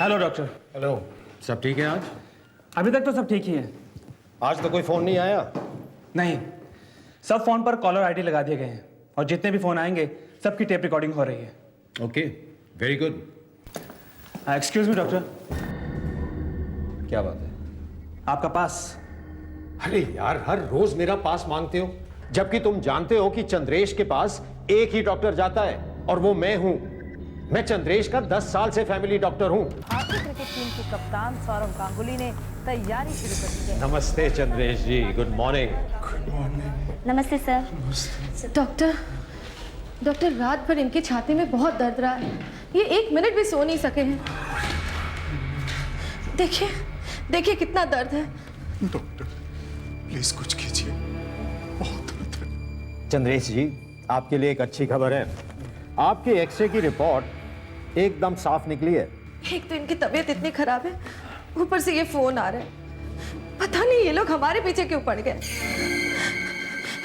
Hello doctor. Hello. सब ठीक है आज? अभी तक तो सब ठीक ही है। आज तो कोई फोन नहीं आया? नहीं, सब फोन पर कॉलर आईडी लगा दिए गए हैं और जितने भी फोन आएंगे सबकी टेप रिकॉर्डिंग हो रही है। Okay, very good. Excuse me doctor, क्या बात है? आपका पास। अरे यार, हर रोज मेरा पास मांगते हो, जबकि तुम जानते हो कि चंद्रेश के पास एक ही डॉक्टर जाता है और वो मैं हूं। मैं चंद्रेश का 10 साल से फैमिली डॉक्टर हूं। भारतीय क्रिकेट टीम के कप्तान सौरव गांगुली ने तैयारी शुरू कर दी है। नमस्ते चंद्रेश जी, गुड मॉर्निंग। नमस्ते सर। डॉक्टर रात भर इनके छाती में बहुत दर्द रहा है, ये 1 मिनट भी सो नहीं सके हैं। देखिए देखिए कितना दर्द है। डॉक्टर प्लीज कुछ कीजिए, बहुत दर्द है। चंद्रेश जी, आपके लिए एक अच्छी खबर है। आपके एक्सरे की रिपोर्ट एकदम साफ निकली है। एक तो इनकी तबीयत इतनी खराब है, ऊपर से ये फोन आ रहा है। पता नहीं ये लोग हमारे पीछे क्यों पड़ गए।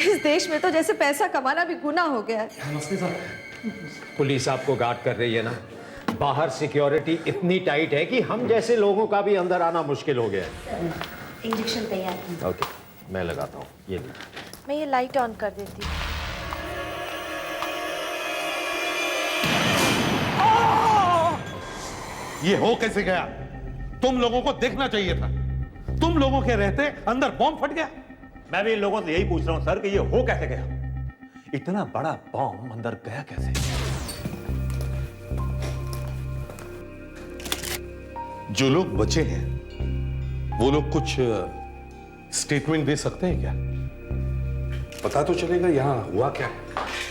इस देश में तो जैसे पैसा कमाना भी गुनाह हो गया है। नमस्ते सर। पुलिस आपको गार्ड कर रही है ना? बाहर सिक्योरिटी इतनी टाइट है कि हम जैसे लोगों का भी अंदर आना मुश्किल हो गया है। इंजेक्शन तैयार है। ओके, मैं लगाता हूँ। ये लीजिए। मैं ये लाइट ऑन कर देती हूँ। ये हो कैसे गया? तुम लोगों को देखना चाहिए था। तुम लोगों के रहते अंदर बॉम्ब फट गया। मैं भी इन लोगों से यही पूछ रहा हूं सर कि ये हो कैसे गया? इतना बड़ा बॉम्ब अंदर गया कैसे? जो लोग बचे हैं वो लोग कुछ स्टेटमेंट दे सकते हैं क्या? पता तो चलेगा यहां हुआ क्या है।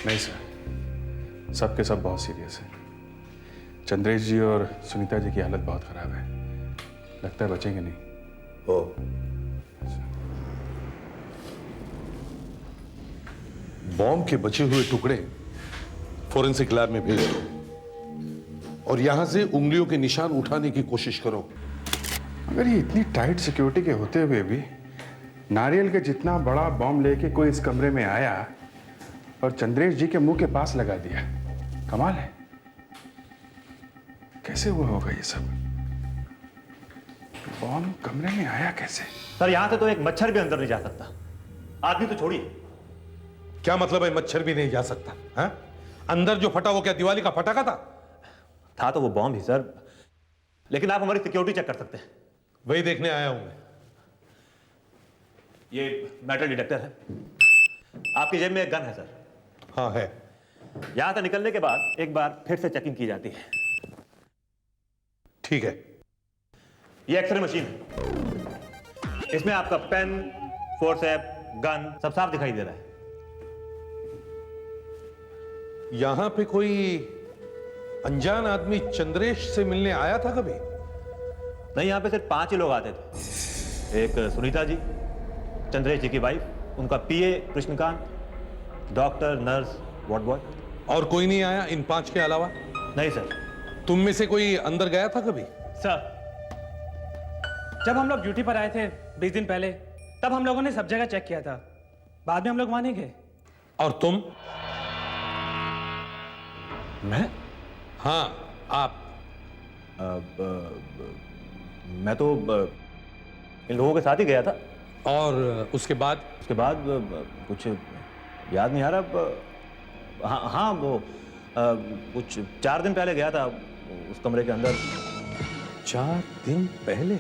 नहीं सर, सबके सब बहुत सीरियस है। चंद्रेश जी और सुनीता जी की हालत बहुत खराब है, लगता है बचेंगे नहीं। ओ, बॉम्ब के बचे हुए टुकड़े फोरेंसिक लैब में भेज दो और यहां से उंगलियों के निशान उठाने की कोशिश करो। अगर ये इतनी टाइट सिक्योरिटी के होते हुए भी नारियल के जितना बड़ा बॉम्ब लेके कोई इस कमरे में आया और चंद्रेश जी के मुंह के पास लगा दिया, कमाल है। कैसे हुआ होगा ये सब? बॉम्ब कमरे में आया कैसे? सर यहां से तो एक मच्छर भी अंदर नहीं जा सकता, आदमी तो छोड़िए। क्या मतलब है मच्छर भी नहीं जा सकता? हाँ? अंदर जो फटा वो क्या दिवाली का फटाका था तो वो बॉम्ब ही सर, लेकिन आप हमारी सिक्योरिटी चेक कर सकते हैं। वही देखने आया हूं मैं। ये मेटल डिटेक्टर है, आपकी जेब में एक गन है सर। हाँ है। यहां से निकलने के बाद एक बार फिर से चेकिंग की जाती है। ठीक है। ये एक्सरे मशीन है, इसमें आपका पेन, फोर्सेप, गन सब साफ दिखाई दे रहा है। यहां पे कोई अनजान आदमी चंद्रेश से मिलने आया था कभी? नहीं, यहां पे सिर्फ 5 ही लोग आते थे। एक सुनीता जी, चंद्रेश जी की वाइफ, उनका PA Krishnakant, doctor, nurse, ward boy. और कोई नहीं आया इन 5 के अलावा? नहीं सर। तुम में से कोई अंदर गया था कभी? सर, जब हम लोग ड्यूटी पर आए थे 20 दिन पहले, तब हम लोगों ने सब जगह चेक किया था। बाद में हम लोग वहां नहीं गए। और तुम? मैं? हाँ, आप। मैं तो इन लोगों के साथ ही गया था। और उसके बाद? उसके बाद कुछ याद नहीं आ रहा। हाँ हाँ, वो कुछ 4 दिन पहले गया था उस कमरे के अंदर। 4 दिन पहले?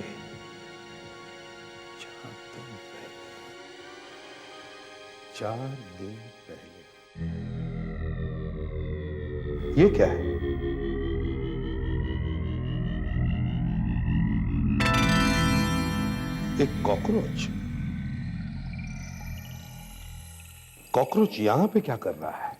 4 दिन पहले। ये क्या है? एक कॉकरोच। कॉकरोच यहां पे क्या कर रहा है?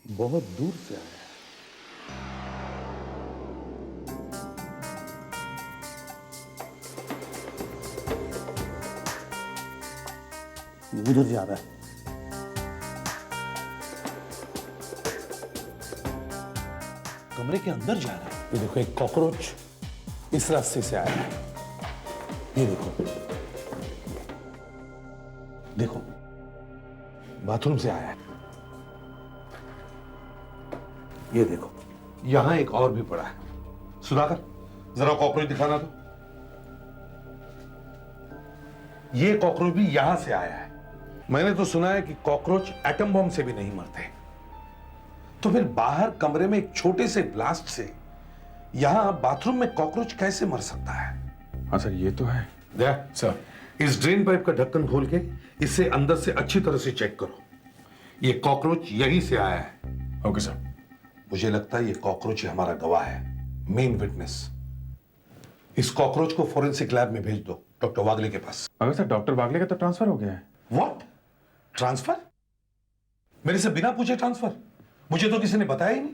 बहुत दूर से आया है। उधर जा रहा है। कमरे के अंदर जा रहा है। ये देखो, एक कॉकरोच इस रास्ते से आया है। ये देखो, देखो, बाथरूम से आया है। ये देखो, यहां एक और भी पड़ा है। सुधाकर, जरा कॉकरोच दिखाना तो। ये कॉकरोच भी यहां से आया है। मैंने तो सुना है कि कॉकरोच एटम बॉम्ब से भी नहीं मरते। तो फिर बाहर कमरे में एक छोटे से ब्लास्ट से यहां बाथरूम में कॉकरोच कैसे मर सकता है? हाँ सर, ये तो है। दया सर, इस ड्रेन पाइप का ढक्कन खोल के इसे अंदर से अच्छी तरह से चेक करो। ये कॉकरोच यहीं से आया है। Okay sir. मुझे लगता है ये कॉकरोच ही हमारा गवाह है, मेन विटनेस। इस कॉकरोच को फोरेंसिक लैब में भेज दो, डॉक्टर वागले के पास। मगर सर, डॉक्टर वागले का तो ट्रांसफर हो गया है। व्हाट? ट्रांसफर? मेरे से बिना पूछे ट्रांसफर? मुझे तो किसी ने बताया ही नहीं।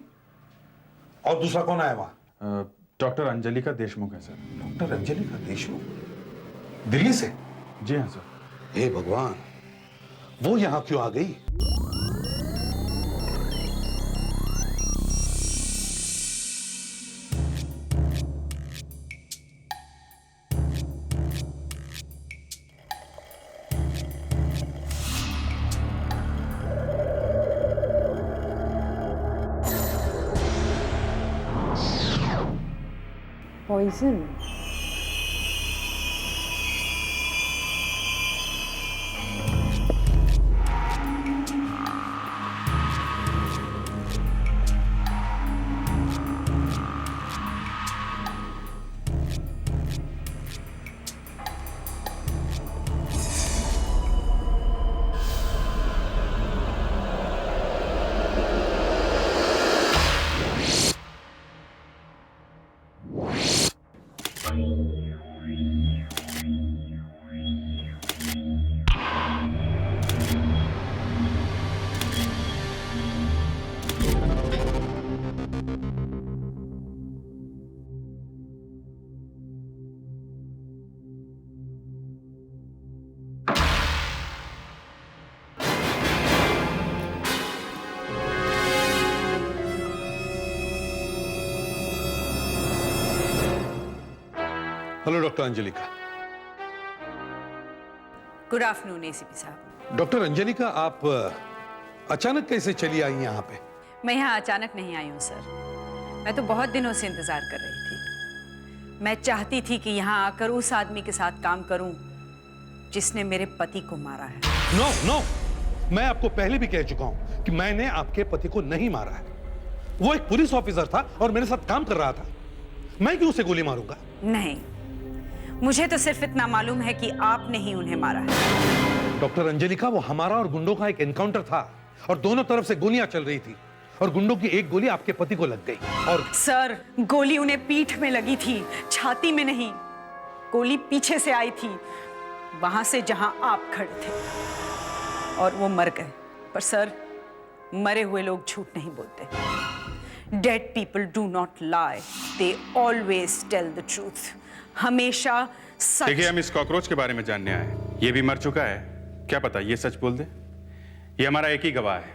और दूसरा कौन आया वहां? डॉक्टर अंजलिका देशमुख है सर। डॉक्टर अंजलिका देशमुख? दिल्ली से? जी हाँ सर। हे भगवान, वो यहां क्यों आ गई? Poison? Hello doctor Anjalika. Good afternoon ACP साहब। डॉक्टर अंजलिका, आप अचानक कैसे चली आई यहाँ पे? मैं यहाँ अचानक नहीं आई हूँ सर। मैं तो बहुत दिनों से इंतजार कर रही थी। मैं चाहती थी कि यहाँ आकर उस आदमी के साथ काम करूं जिसने मेरे पति को मारा है। नो नो, मैं आपको पहले भी कह चुका हूँ कि मैंने आपके पति को नहीं मारा है। वो एक पुलिस ऑफिसर था और मेरे साथ काम कर रहा था। मैं क्यों उसे गोली मारूंगा? नहीं, मुझे तो सिर्फ इतना मालूम है कि आपने ही उन्हें मारा है। डॉक्टर अंजलिका, वो हमारा और गुंडों का एक एनकाउंटर था और दोनों तरफ से गोलियां चल रही थी और गुंडों की एक गोली आपके पति को लग गई। और सर, गोली उन्हें पीठ में लगी थी, छाती में नहीं। गोली पीछे से आई थी, वहां से जहां आप खड़े थे, और वो मर गए। पर सर, मरे हुए लोग झूठ नहीं बोलते। Dead people do not lie, they always tell the truth. हमेशा सच। देखिए, हम इस कॉकरोच के बारे में जानने आए। ये भी मर चुका है, क्या पता ये सच बोल दे। ये हमारा एक ही गवाह है,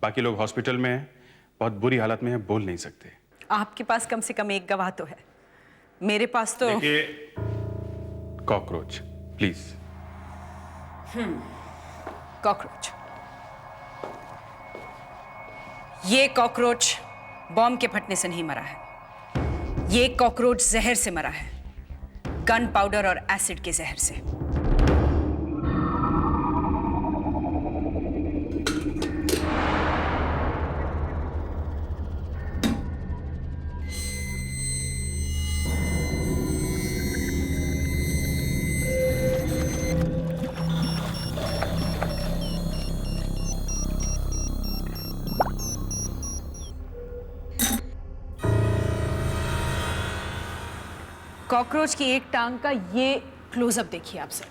बाकी लोग हॉस्पिटल में हैं, बहुत बुरी हालत में हैं, बोल नहीं सकते। आपके पास कम से कम एक गवाह तो है, मेरे पास तो। देखिए, कॉकरोच प्लीज। कॉकरोच। ये कॉकरोच बॉम्ब के फटने से नहीं मरा है। ये कॉकरोच जहर से मरा है, गन पाउडर और एसिड के जहर से। कॉकरोच की एक टांग का ये क्लोजअप देखिए आप सर।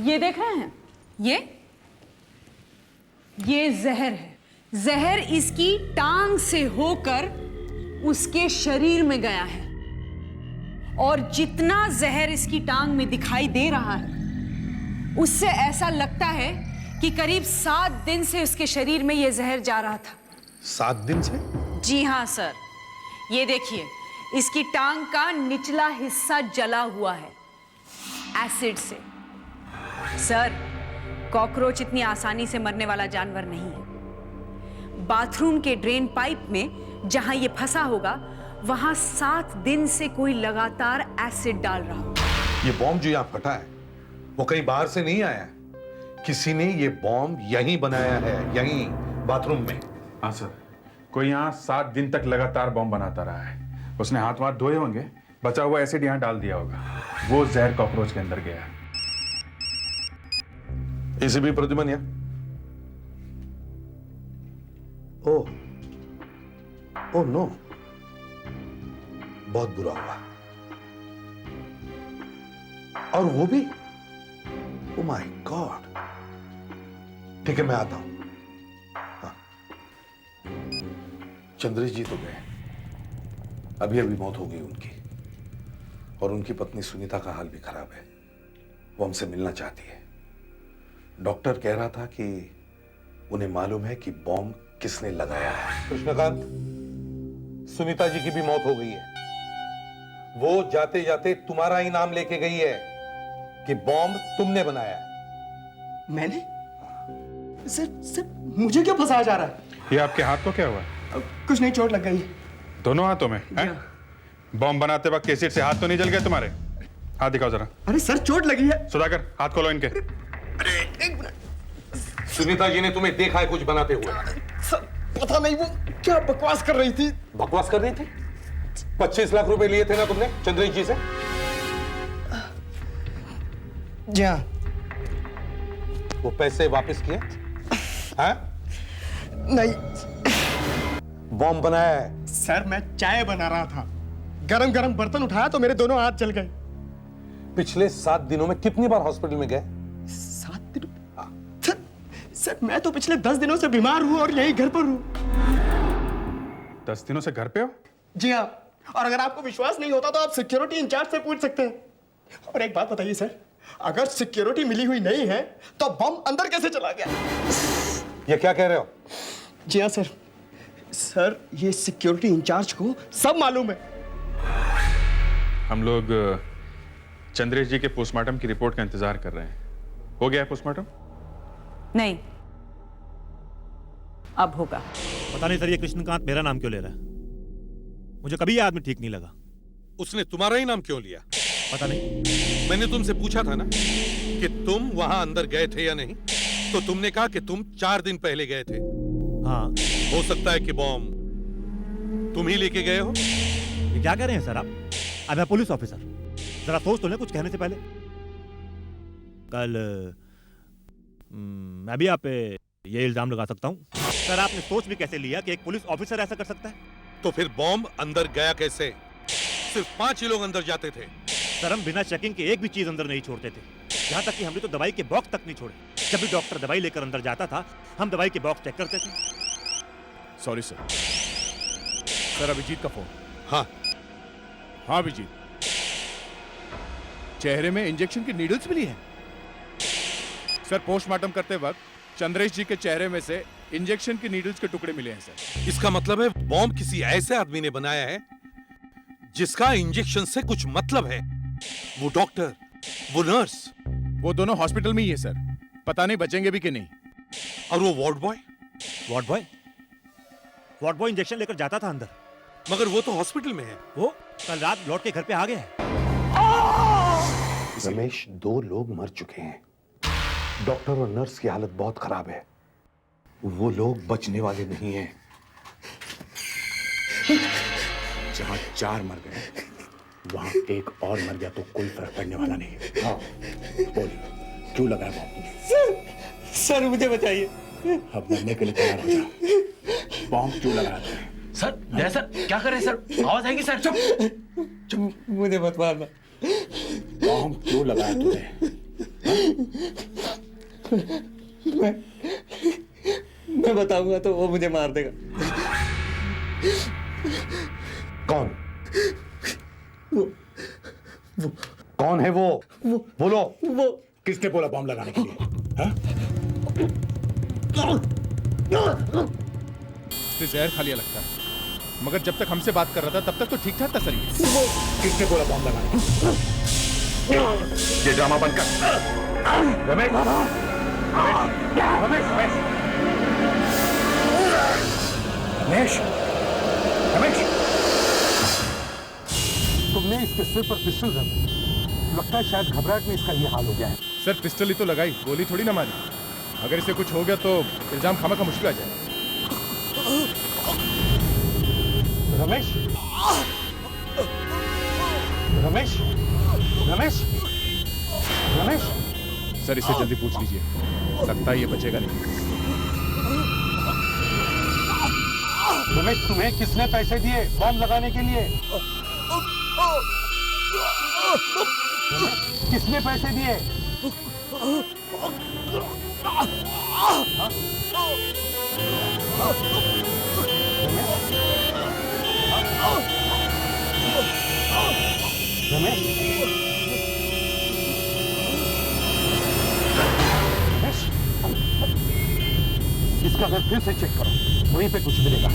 ये देख रहे हैं? ये जहर है। जहर इसकी टांग से होकर उसके शरीर में गया है, और जितना जहर इसकी टांग में दिखाई दे रहा है, उससे ऐसा लगता है कि करीब 7 दिन से उसके शरीर में यह जहर जा रहा था। 7 दिन से? जी हाँ सर, ये देखिए, इसकी टांग का निचला हिस्सा जला हुआ है एसिड से। सर, कॉकरोच इतनी आसानी से मरने वाला जानवर नहीं है। बाथरूम के ड्रेन पाइप में जहां ये फंसा होगा, वहां 7 दिन से कोई लगातार एसिड डाल रहा होगा। ये बॉम्ब जो यहाँ फटा है वो कहीं बाहर से नहीं आया है। किसी ने ये बॉम्ब यहीं बनाया है, यहीं बाथरूम में। हाँ सर, कोई यहाँ 7 दिन तक लगातार बॉम्ब बनाता रहा है। उसने हाथ वाथ धोए होंगे, बचा हुआ एसिड यहाँ डाल दिया होगा, वो जहर कॉकरोच के अंदर गया। एसीपी प्रद्युमन या? ओह नो, बहुत बुरा हुआ। और वो भी, ओह माय गॉड। ठीक है, मैं आता हूं। हाँ। चंद्रेश जी तो गए, अभी अभी मौत हो गई उनकी। और उनकी पत्नी सुनीता का हाल भी खराब है, वो हमसे मिलना चाहती है। डॉक्टर कह रहा था कि उन्हें मालूम है कि बॉम्ब किसने लगाया है। कृष्णकांत, सुनीता जी की भी मौत हो गई है। वो जाते जाते तुम्हारा ही नाम लेके गई है कि बॉम्ब तुमने बनाया है। मैंने? सर मुझे क्यों फंसाया जा रहा है? ये आपके हाथ को क्या हुआ? कुछ नहीं, चोट लग गई। दोनों हाथों में? बॉम्ब बनाते वक्त एसिड से हाथ तो नहीं जल गए तुम्हारे? हाथ दिखाओ जरा। अरे सर, चोट लगी है। सुधाकर, हाथ खोलो इनके। अरे एक मिनट। सुनीता जी ने तुम्हें देखा है कुछ बनाते हुए? सर पता नहीं वो क्या बकवास कर रही थी। बकवास कर रही थी? 25 लाख रुपए लिए थे ना तुमने चंद्रेश जी से? जी हाँ। वो पैसे वापस किए? हाँ? नहीं बॉम्ब बनाया है। सर, मैं चाय बना रहा था, गरम गरम बर्तन उठाया तो मेरे दोनों हाथ जल गए। पिछले 7 दिनों में कितनी बार हॉस्पिटल में गए? 7 दिन? सर मैं तो पिछले 10 दिनों से बीमार हूँ और यही घर पर हूँ। 10 दिनों से घर पे हो? जी हाँ, और अगर आपको विश्वास नहीं होता तो आप सिक्योरिटी इंचार्ज से पूछ सकते हैं। और एक बात बताइए सर, अगर सिक्योरिटी मिली हुई नहीं है तो बम अंदर कैसे चला गया? ये क्या कह रहे हो? जी हाँ सर, ये सिक्योरिटी इंचार्ज को सब मालूम है। हम लोग चंद्रेश जी के पोस्टमार्टम की रिपोर्ट का इंतजार कर रहे हैं। हो गया है पोस्टमार्टम? नहीं, अब होगा। पता नहीं सर, ये कृष्णकांत मेरा नाम क्यों ले रहा है? मुझे कभी ये आदमी ठीक नहीं लगा। उसने तुम्हारा ही नाम क्यों लिया? पता नहीं। मैंने तुमसे पूछा था ना कि तुम वहां अंदर गए थे या नहीं, तो तुमने कहा कि तुम 4 दिन पहले गए थे। हाँ। हो सकता है कि बॉम्ब तुम ही लेके गए हो। ये क्या कह रहे हैं सर आप? अब मैं पुलिस ऑफिसर, जरा सोच तो लें कुछ कहने से पहले। कल मैं भी आप पे ये इल्जाम लगा सकता हूँ। सर आपने सोच भी कैसे लिया कि एक पुलिस ऑफिसर ऐसा कर सकता है? तो फिर बॉम्ब अंदर गया कैसे? सिर्फ 5 ही लोग अंदर जाते थे। सर हम बिना चेकिंग के एक भी चीज अंदर नहीं छोड़ते थे। यहाँ तक कि हमने तो दवाई के बॉक्स तक नहीं छोड़े। जब भी डॉक्टर दवाई लेकर अंदर जाता था, हम दवाई के बॉक्स चेक करते थे। सॉरी सर, अभिजीत का फोन। हाँ अभिजीत, चेहरे में इंजेक्शन की नीडल्स मिली है। सर पोस्टमार्टम करते वक्त चंद्रेश जी के चेहरे में से इंजेक्शन की नीडल्स के टुकड़े मिले हैं सर। इसका मतलब है बॉम्ब किसी ऐसे आदमी ने बनाया है जिसका इंजेक्शन से कुछ मतलब है। वो डॉक्टर, वो नर्स, वो दोनों हॉस्पिटल में ही है सर। पता नहीं बचेंगे भी कि नहीं। और वो ward boy? Ward boy injection लेकर जाता था अंदर। मगर वो तो हॉस्पिटल में है। वो कल रात लौट के घर पे आ गया है। रमेश, 2 लोग मर चुके हैं। डॉक्टर और नर्स की हालत बहुत खराब है। वो लोग बचने वाले नहीं हैं। जहां 4 मर गए वहां एक और मर गया तो कोई फर्क पड़ने वाला नहीं है। हाँ बोल, क्यों लगाया बॉम्ब? सर मुझे बताइए। अब मरने के लिए तैयार हो जा। बॉम्ब क्यों लगाया तुमने? सर सर क्या कर रहे हैं सर? आवाज आएगी सर। चुप, मुझे मत मारना। बॉम्ब क्यों लगाया तुमने? मैं बताऊंगा तो वो मुझे मार देगा। कौन? वो कौन है वो बोलो। वो किसने बोला बॉम्ब लगाने के लिए? हाँ? जहर खा लिया लगता है, मगर जब तक हमसे बात कर रहा था तब तक तो ठीक ठाक था सर। ये किसने बोला बॉम्ब लगाने? ये ड्रामा बंद कर। रमेश रमेश रमेश रमेश तुमने इसके सिर पर पिस्टल रख दी। लगता है शायद घबराहट में इसका ये हाल हो गया है। सर पिस्टल ही तो लगाई, गोली थोड़ी ना मारी। अगर इसे कुछ हो गया तो इल्जाम खामा का मुश्किल आ जाए। रमेश रमेश रमेश रमेश सर इसे जल्दी पूछ लीजिए, लगता है ये बचेगा नहीं। रमेश तुम्हें किसने पैसे दिए बॉम्ब लगाने के लिए? किसने पैसे दिए? रमेश इसका घर फिर से चेक करो, वहीं पे कुछ मिलेगा।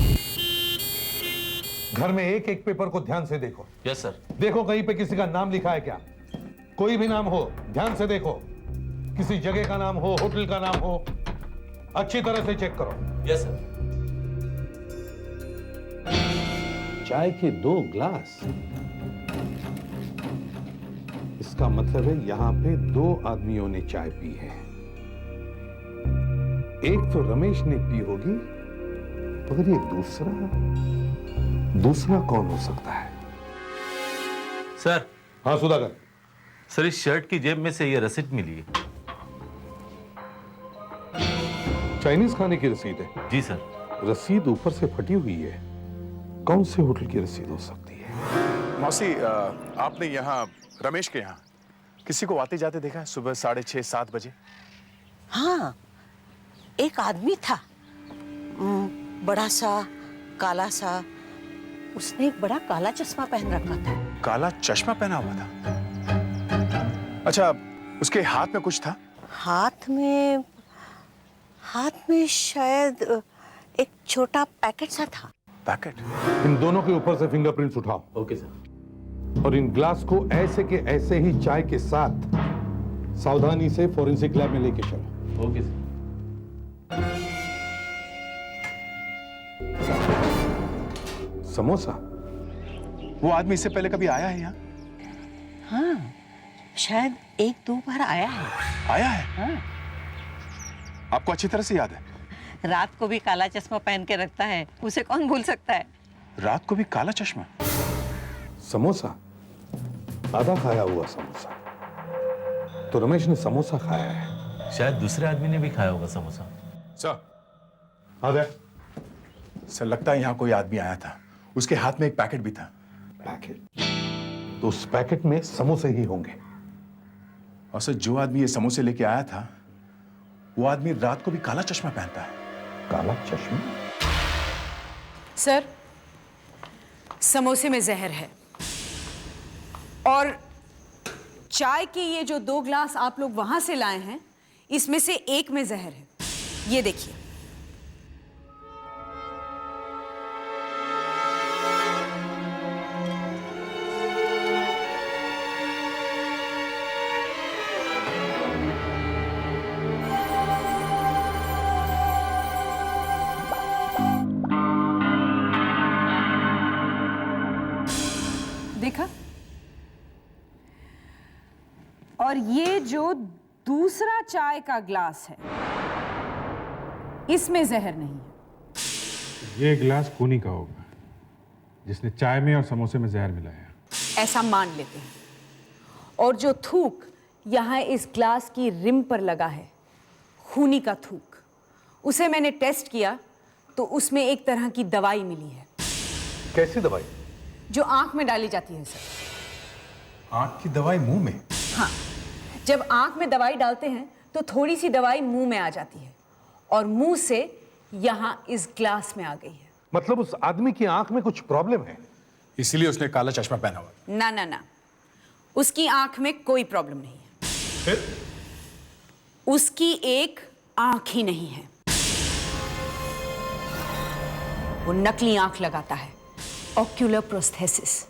घर में एक एक पेपर को ध्यान से देखो। Yes sir. देखो कहीं पे किसी का नाम लिखा है क्या? कोई भी नाम हो ध्यान से देखो, किसी जगह का नाम हो, होटल का नाम हो, अच्छी तरह से चेक करो। Yes sir. चाय के 2 ग्लास, इसका मतलब है यहां पे 2 आदमियों ने चाय पी है। एक तो रमेश ने पी होगी, मगर ये दूसरा कौन हो सकता है? सर। हाँ सुधाकर। सर इस शर्ट की जेब में से ये रसीद मिली है। चाइनीज खाने की रसीद है? जी सर। रसीद ऊपर से फटी हुई है, कौन से होटल की रसीद हो सकती है? मौसी आपने यहाँ रमेश के यहाँ किसी को आते जाते देखा है सुबह 6:30-7 बजे? हाँ, एक आदमी था, बड़ा सा काला सा, उसने एक बड़ा काला चश्मा पहन रखा था। काला चश्मा पहना हुआ था? अच्छा, उसके हाथ में कुछ था? हाथ में शायद एक छोटा पैकेट सा था। पैकेट? इन दोनों के ऊपर से फिंगरप्रिंट्स उठाओ। Okay sir. और इन ग्लास को ऐसे के ऐसे ही चाय के साथ सावधानी से फॉरेंसिक लैब में लेके चलो। Okay sir. समोसा? वो आदमी इससे पहले कभी आया है यहाँ? हाँ, शायद 1-2 बार आया है। आया है? हाँ। आपको अच्छी तरह से याद है? रात को भी काला चश्मा पहन के रखता है, उसे कौन भूल सकता है? रात को भी काला चश्मा? समोसा, आधा खाया हुआ समोसा। तो रमेश ने समोसा खाया है, शायद दूसरे आदमी ने भी खाया होगा समोसा। सर। आ गए। सर लगता है यहाँ कोई आदमी आया था, उसके हाथ में एक पैकेट भी था। पैकेट? तो उस पैकेट में समोसे ही होंगे। और सर जो आदमी ये समोसे लेके आया था, वो आदमी रात को भी काला चश्मा पहनता है। काला चश्मा? सर, समोसे में जहर है और चाय के ये जो 2 ग्लास आप लोग वहां से लाए हैं, इसमें से एक में जहर है। ये देखिए। देखा? और ये जो दूसरा चाय का ग्लास है, इसमें जहर नहीं है। ये गिलास खूनी का होगा, जिसने चाय में और समोसे में जहर मिलाया। ऐसा मान लेते हैं। और जो थूक यहाँ इस ग्लास की रिम पर लगा है, खूनी का थूक, उसे मैंने टेस्ट किया तो उसमें एक तरह की दवाई मिली है। कैसी दवाई? जो आंख में डाली जाती है सर। आंख की दवाई मुंह में? हाँ, जब आंख में दवाई डालते हैं तो थोड़ी सी दवाई मुंह में आ जाती है और मुंह से यहाँ इस ग्लास में आ गई है। मतलब उस आदमी की आंख में कुछ प्रॉब्लम है, इसीलिए उसने काला चश्मा पहना हुआ। ना ना ना, उसकी आंख में कोई प्रॉब्लम नहीं है। फिर? उसकी एक आंख ही नहीं है, वो नकली आंख लगाता है, ऑक्यूलर प्रोस्थेसिस,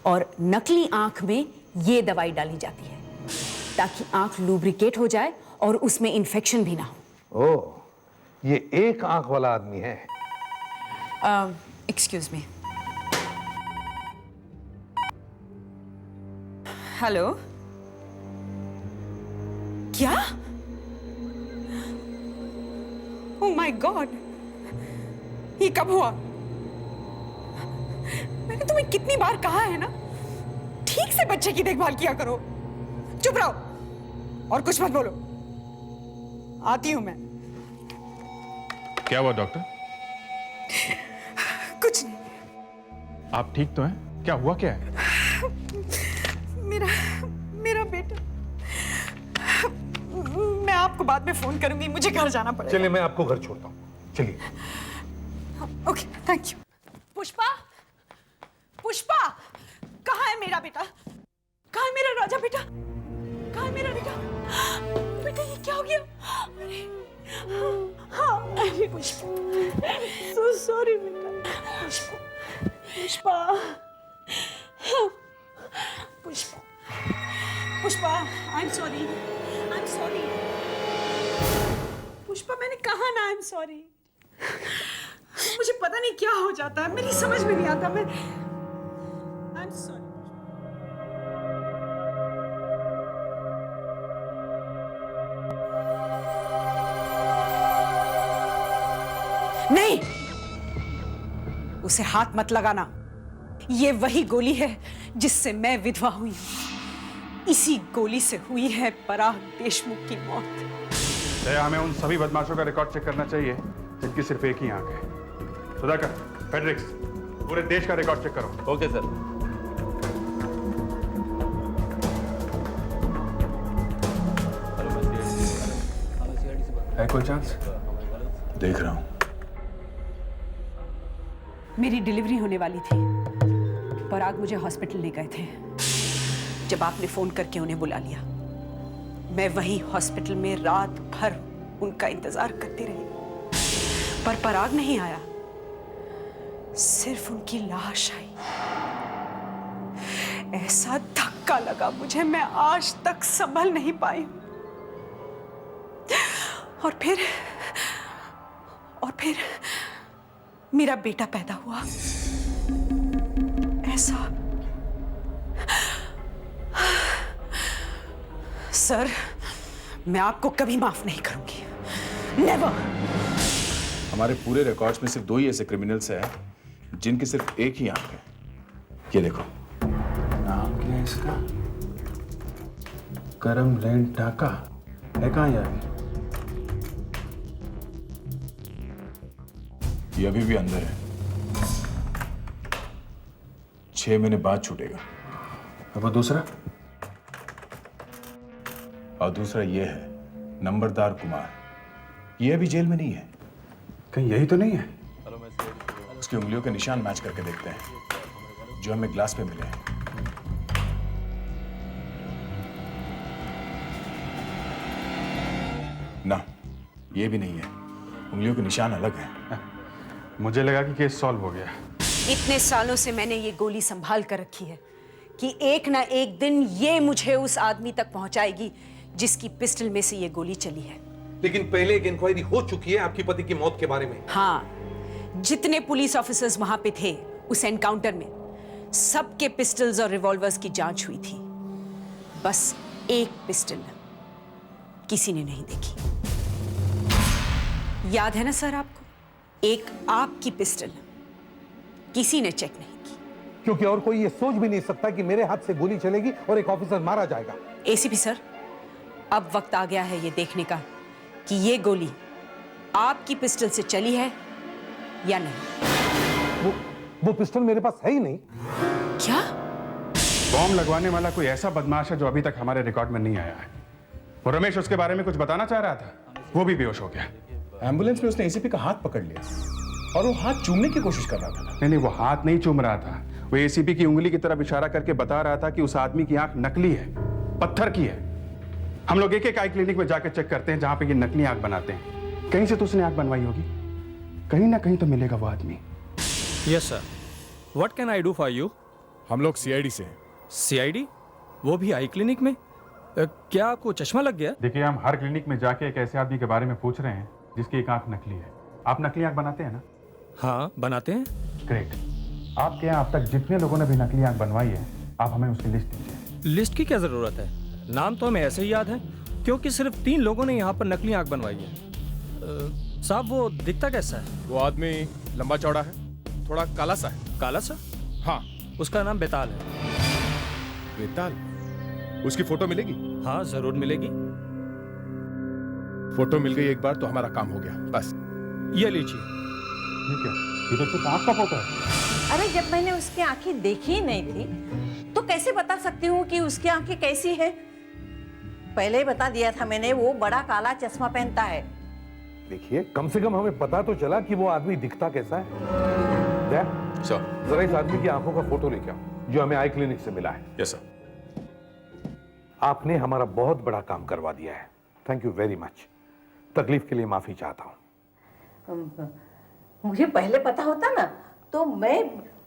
और नकली आंख में ये दवाई डाली जाती है। ताकि आंख लुब्रिकेट हो जाए और उसमें इन्फेक्शन भी ना हो। ओह, ये एक आंख वाला आदमी है। Excuse me. हेलो, क्या? ओह माय गॉड, ये कब हुआ? मैंने तुम्हें कितनी बार कहा है ना, ठीक से बच्चे की देखभाल किया करो। चुप रहो और कुछ मत बोलो। आती हूं मैं। क्या हुआ डॉक्टर? कुछ नहीं। आप ठीक तो हैं? क्या हुआ क्या है? मेरा बेटा। मैं आपको बाद में फोन करूंगी, मुझे घर जाना पड़ेगा। चलिए मैं आपको घर छोड़ता हूँ, चलिए। Okay, thank you. Pushpa, Pushpa, कहाँ है मेरा बेटा? कहाँ है मेरा राजा बेटा? कहाँ है मेरा बेटा? बेटा ये क्या हो गया? अरे हाँ, अरे पुष्पा, सो सॉरी बेटा। Pushpa, Pushpa, Pushpa, Pushpa, I am sorry, I am sorry. Pushpa, मैंने कहा ना आई एम सॉरी। मुझे पता नहीं क्या हो जाता है, मेरी समझ में नहीं आता। मैं आई एम सॉरी। नहीं, उसे हाथ मत लगाना। ये वही गोली है जिससे मैं विधवा हुई हूं। इसी गोली से हुई है पराग देशमुख की मौत। हमें उन सभी बदमाशों का रिकॉर्ड चेक करना चाहिए जिनकी सिर्फ एक ही आंख है। सुधाकर, फेडरिक्स, पूरे देश का रिकॉर्ड चेक करो। Okay sir. है कोई चांस? देख रहा हूं। मेरी डिलीवरी होने वाली थी। पराग मुझे हॉस्पिटल ले गए थे। जब आपने फोन करके उन्हें बुला लिया, मैं वहीं हॉस्पिटल में रात भर उनका इंतजार करती रही, पर पराग नहीं आया। सिर्फ उनकी लाश आई। ऐसा धक्का लगा मुझे, मैं आज तक संभल नहीं पाई। और फिर मेरा बेटा पैदा हुआ। ऐसा सर, मैं आपको कभी माफ नहीं करूंगी। नेवर। हमारे पूरे रिकॉर्ड्स में सिर्फ 2 ही ऐसे क्रिमिनल्स हैं जिनकी सिर्फ एक ही आंख है। ये देखो। नाम क्या है इसका? करम लैंड टाका है। कहाँ यार? ये अभी भी अंदर है। 6 महीने बाद छूटेगा। अब वो दूसरा? और दूसरा ये है नंबरदार कुमार। ये अभी जेल में नहीं है। कहीं यही तो नहीं है? उसकी उंगलियों के निशान मैच करके देखते हैं जो हमें ग्लास पे मिले हैं। ना, ये भी नहीं है। उंगलियों के निशान अलग हैं। मुझे लगा कि केस सॉल्व हो गया। इतने सालों से मैंने ये गोली संभाल कर रखी है कि एक ना एक दिन ये मुझे उस आदमी तक पहुंचाएगी जिसकी पिस्टल में से ये गोली चली है। लेकिन पहले एक इंक्वायरी हो चुकी है आपकी पति की मौत के बारे में। हाँ, जितने पुलिस ऑफिसर्स वहां पे थे उस एनकाउंटर में, सबके पिस्टल्स और रिवॉल्वर्स की जांच हुई थी। बस एक पिस्टल किसी ने नहीं देखी। याद है ना सर आपको? एक आपकी पिस्टल किसी ने चेक नहीं की। क्योंकि और कोई ये सोच भी नहीं सकता कि मेरे हाथ से गोली चलेगी और एक ऑफिसर मारा जाएगा। एसीपी सर, अब वक्त आ गया है ये देखने का कि ये गोली आपकी पिस्टल से चली है या नहीं। वो पिस्टल मेरे पास है ही नहीं। क्या? बॉम्ब लगवाने वाला कोई ऐसा बदमाश है जो अभी तक हमारे रिकॉर्ड में नहीं आया है। वो रमेश उसके बारे में कुछ बताना चाह रहा था, वो भी बेहोश हो गया। एम्बुलेंस में उसने एसीपी का हाथ पकड़ लिया और वो हाथ चूमने की कोशिश कर रहा था। नहीं, वो हाथ नहीं चूम रहा था। वो एसीपी की उंगली की तरफ इशारा करके बता रहा था कि उस आदमी की आंख नकली है, पत्थर की है। हम लोग एक आई क्लिनिक में जाकर चेक करते हैं जहां पे ये नकली आंख बनाते हैं। कहीं से तो उसने आंख बनवाई होगी, कहीं ना कहीं तो मिलेगा वो आदमी। Yes sir, what can I do for you? हम लोग सीआईडी से हैं। सीआईडी? वो भी आई क्लिनिक में? क्या आपको चश्मा लग गया? देखिए, हम हर क्लिनिक में जाके एक ऐसे आदमी के बारे में पूछ रहे हैं जिसकी एक आंख नकली है। आप नकली आंख बनाते हैं ना? हाँ, बनाते हैं। ग्रेट। आपके यहाँ अब तक जितने लोगों ने भी नकली आंख बनवाई है, आप हमें उसकी लिस्ट दीजिए। लिस्ट की क्या जरूरत है? नाम तो हमें ऐसे ही याद है, क्योंकि सिर्फ 3 लोगों ने यहाँ पर नकली आंख बनवाई है। साहब, वो दिखता कैसा है? वो आदमी लंबा चौड़ा है, थोड़ा काला सा है। काला सा? हाँ। उसका नाम बेताल है। बेताल? उसकी फोटो मिलेगी? हाँ, जरूर मिलेगी। फोटो मिल गई एक बार तो हमारा काम हो गया, बस। ये लीजिए। ठीक है, ये तो सिर्फ आंख का फोटो है। अरे जब मैंने उसकी आंखें देखी ही नहीं थी तो कैसे बता सकती हूँ कि उसकी आंखें कैसी है? पहले ही बता दिया था मैंने, वो बड़ा काला चश्मा पहनता है। देखिए, कम से कम हमें पता तो चला कि वो आदमी दिखता कैसा है। जरा इस आदमी की आंखों का फोटो लेके आओ जो हमें आई क्लिनिक से मिला है। Yes sir. आपने हमारा बहुत बड़ा काम करवा दिया है। Thank you very much. तकलीफ के लिए माफी चाहता हूं। मुझे पहले पता होता ना तो मैं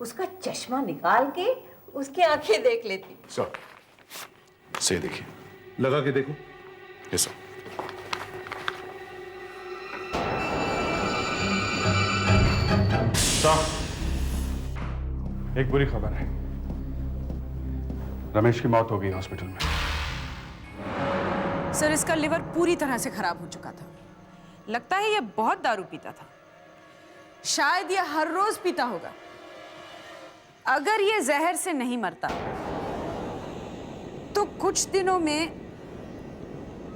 उसका चश्मा निकाल के उसकी आंखें देख लेती। सर, से देखिए, लगा के देखो। Yes sir. एक बुरी खबर है, रमेश की मौत हो गई हॉस्पिटल में। सर, इसका लिवर पूरी तरह से खराब हो चुका था। लगता है ये बहुत दारू पीता था। शायद ये हर रोज पीता होगा। अगर ये जहर से नहीं मरता तो कुछ दिनों में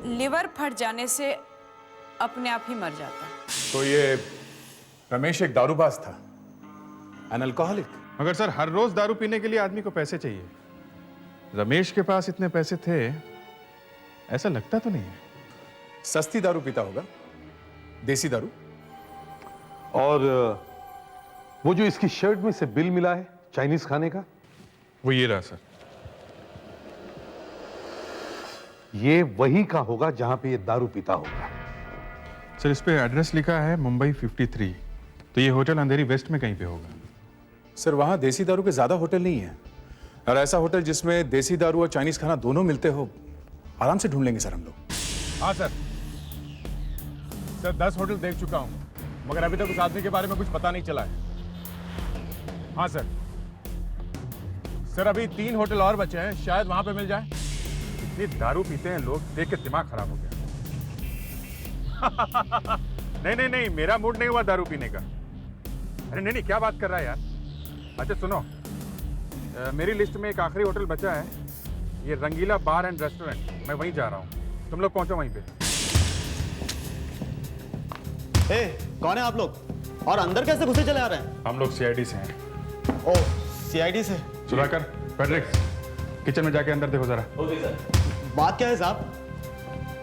लिवर फट जाने से अपने आप ही मर जाता। तो ये रमेश एक दारूबाज था, एन अल्कोहलिक। मगर सर, हर रोज दारू पीने के लिए आदमी को पैसे चाहिए। रमेश के पास इतने पैसे थे ऐसा लगता तो नहीं है। सस्ती दारू पीता होगा, देसी दारू। और वो जो इसकी शर्ट में से बिल मिला है चाइनीज खाने का, वो ये रहा सर। ये वही का होगा जहां पे ये दारू पीता होगा। सर, इस पे एड्रेस लिखा है मुंबई 53, तो ये होटल अंधेरी वेस्ट में कहीं पे होगा। सर, वहां देसी दारू के ज्यादा होटल नहीं है, और ऐसा होटल जिसमें देसी दारू और चाइनीज खाना दोनों मिलते हो आराम से ढूंढ लेंगे सर हम लोग। हाँ सर। सर, 10 होटल देख चुका हूं, मगर अभी तक उस आदमी के बारे में कुछ पता नहीं चला है। हाँ सर। सर, अभी 3 होटल और बचे हैं, शायद वहां पे मिल जाए। इतनी दारू पीते हैं लोग, देख के दिमाग खराब हो गया। नहीं, मेरा मूड नहीं हुआ दारू पीने का। अरे नहीं, क्या बात कर रहा है यार। अच्छा सुनो, मेरी लिस्ट में एक आखिरी होटल बचा है, ये रंगीला बार एंड रेस्टोरेंट। मैं वहीं जा रहा हूँ, तुम लोग पहुंचो वहीं पे। कौन है आप लोग और अंदर कैसे घुसे चले आ रहे हैं? हम लोग सीआईडी से हैं। ओह, सीआईडी से। सुधाकर, फेडरिक्स, किचन में जाके अंदर देखो जरा। बात क्या है साहब?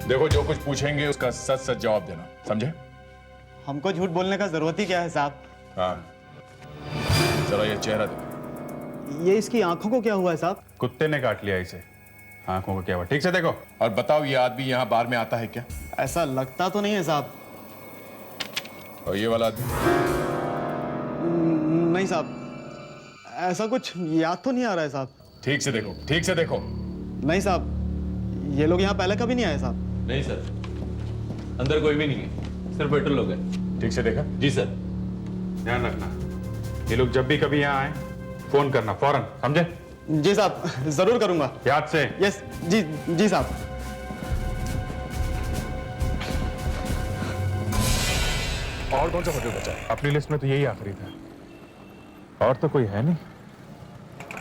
देखो, जो कुछ पूछेंगे उसका सच सच जवाब देना, समझे? हमको झूठ बोलने का जरूरत ही क्या है साहब? हाँ, जरा ये चेहरा देखो। ये इसकी आंखों को क्या हुआ है साहब? कुत्ते ने काट लिया इसे। आंखों को क्या हुआ, ठीक से देखो। और बताओ, ये आदमी यहाँ बार में आता है क्या? ऐसा लगता तो नहीं है साहब। और ये वाला आदमी? नहीं साहब, ऐसा कुछ याद तो नहीं आ रहा है साहब। ठीक से देखो, ठीक से देखो। नहीं साहब, ये लोग यहाँ पहले कभी नहीं आए साहब। नहीं सर, अंदर कोई भी नहीं है, सिर्फ वेटर लोग हैं। ठीक से देखा? जी सर। ध्यान रखना, ये लोग जब भी कभी यहाँ आए फोन करना फौरन, समझे? जी साहब, जरूर करूंगा। याद से। यस, जी साहब। और कौन सा होटल बचा है? अपनी लिस्ट में तो यही आखिरी था, और तो कोई है नहीं।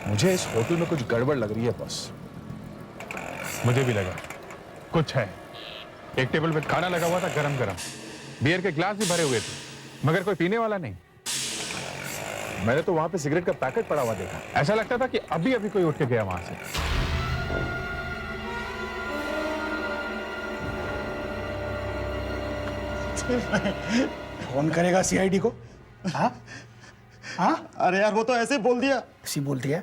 मुझे इस होटल में कुछ गड़बड़ लग रही है बॉस। मुझे भी लगा कुछ है। एक टेबल पे खाना लगा हुआ था, गरम गरम, बियर के ग्लास भी भरे हुए थे, मगर कोई पीने वाला नहीं। मैंने तो वहां पे सिगरेट का पैकेट पड़ा हुआ देखा। ऐसा लगता था कि अभी अभी कोई उठ के गया वहां से। फोन करेगा सीआईडी को? हाँ? अरे यार, वो तो ऐसे बोल दिया। ऐसी बोल दिया?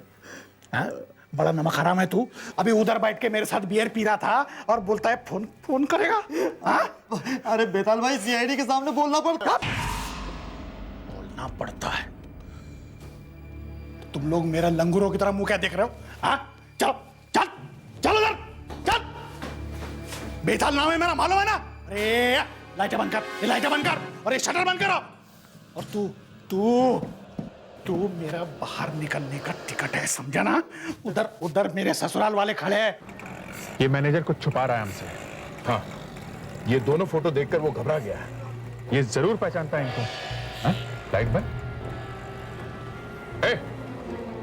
हाँ? बड़ा नमक हराम है तू। अभी उधर बैठ के मेरे साथ बियर पी रहा था और बोलता है फोन करेगा। हाँ? अरे बेताल भाई, सीआईडी के सामने बोलना पड़ता है। तुम लोग मेरा लंगूरों की तरह मुंह क्या देख रहे हो? हाँ? चलो चल चल उधर चल। बेताल नाम है मेरा, मालूम है ना? अरे लाइटें बंद कर, ये लाइटें बंद कर और ये शटर बंद करो। और तू तू तू मेरा बाहर निकलने का टिकट है, समझा ना? उधर उधर मेरे ससुराल वाले खड़े हैं। ये मैनेजर कुछ छुपा रहा है हमसे। हाँ, ये दोनों फोटो देखकर वो घबरा गया है। ये जरूर पहचानता है इनको। हाँ? लाइट बंद। ए,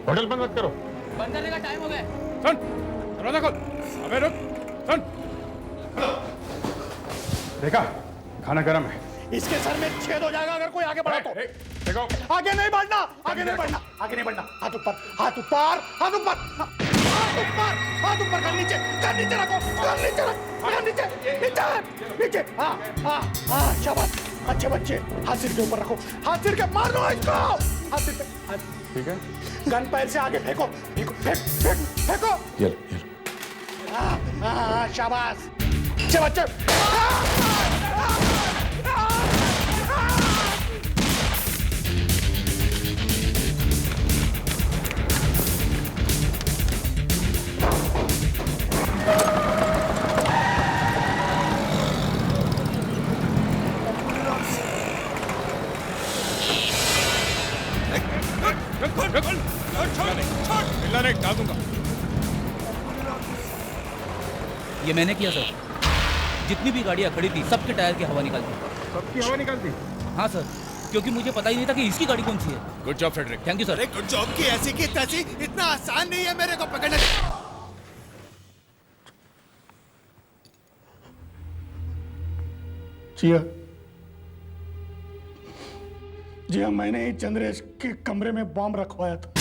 होटल बंद मत करो। बंद करने का टाइम हो गया। सुन, दरवाजा खोल। अबे रुक, सुन। देखा, खाना गर्म है। इसके सर में छेद हो जाएगा अगर कोई आगे बढ़ा तो। देखो, आगे नहीं बढ़ना, आगे नहीं बढ़ना, आगे नहीं बढ़ना। हाथ ऊपर, हाथ ऊपर, हाथ ऊपर, हाथ ऊपर, हाथ ऊपर कर नीचे रखो, कर नीचे रख, कर नीचे, नीचे, नीचे। हाँ, हाँ, हाँ, शाबाश, अच्छे बच्चे। हाथ सिर के ऊपर रखो, हाथ सिर के मार दो इसको। हाथ सिर पे, ठीक है। गन पैर से आगे फेंको, फेंको, फेंक, फेंक, फेंको। ये हाँ, हाँ, शाबाश, अच्छे बच्चे। ये मैंने किया सर। जितनी भी गाड़ियां खड़ी थी सबके टायर की हवा निकालती। सबकी हवा निकालती? हाँ सर, क्योंकि मुझे पता ही नहीं था कि इसकी गाड़ी कौन सी है। Good job Frederick. Thank you sir. Good job की ऐसी की तैसी, इतना आसान नहीं है मेरे को पकड़ना। जी हाँ, जी हाँ, मैंने ही चंद्रेश के कमरे में बॉम्ब रखवाया था।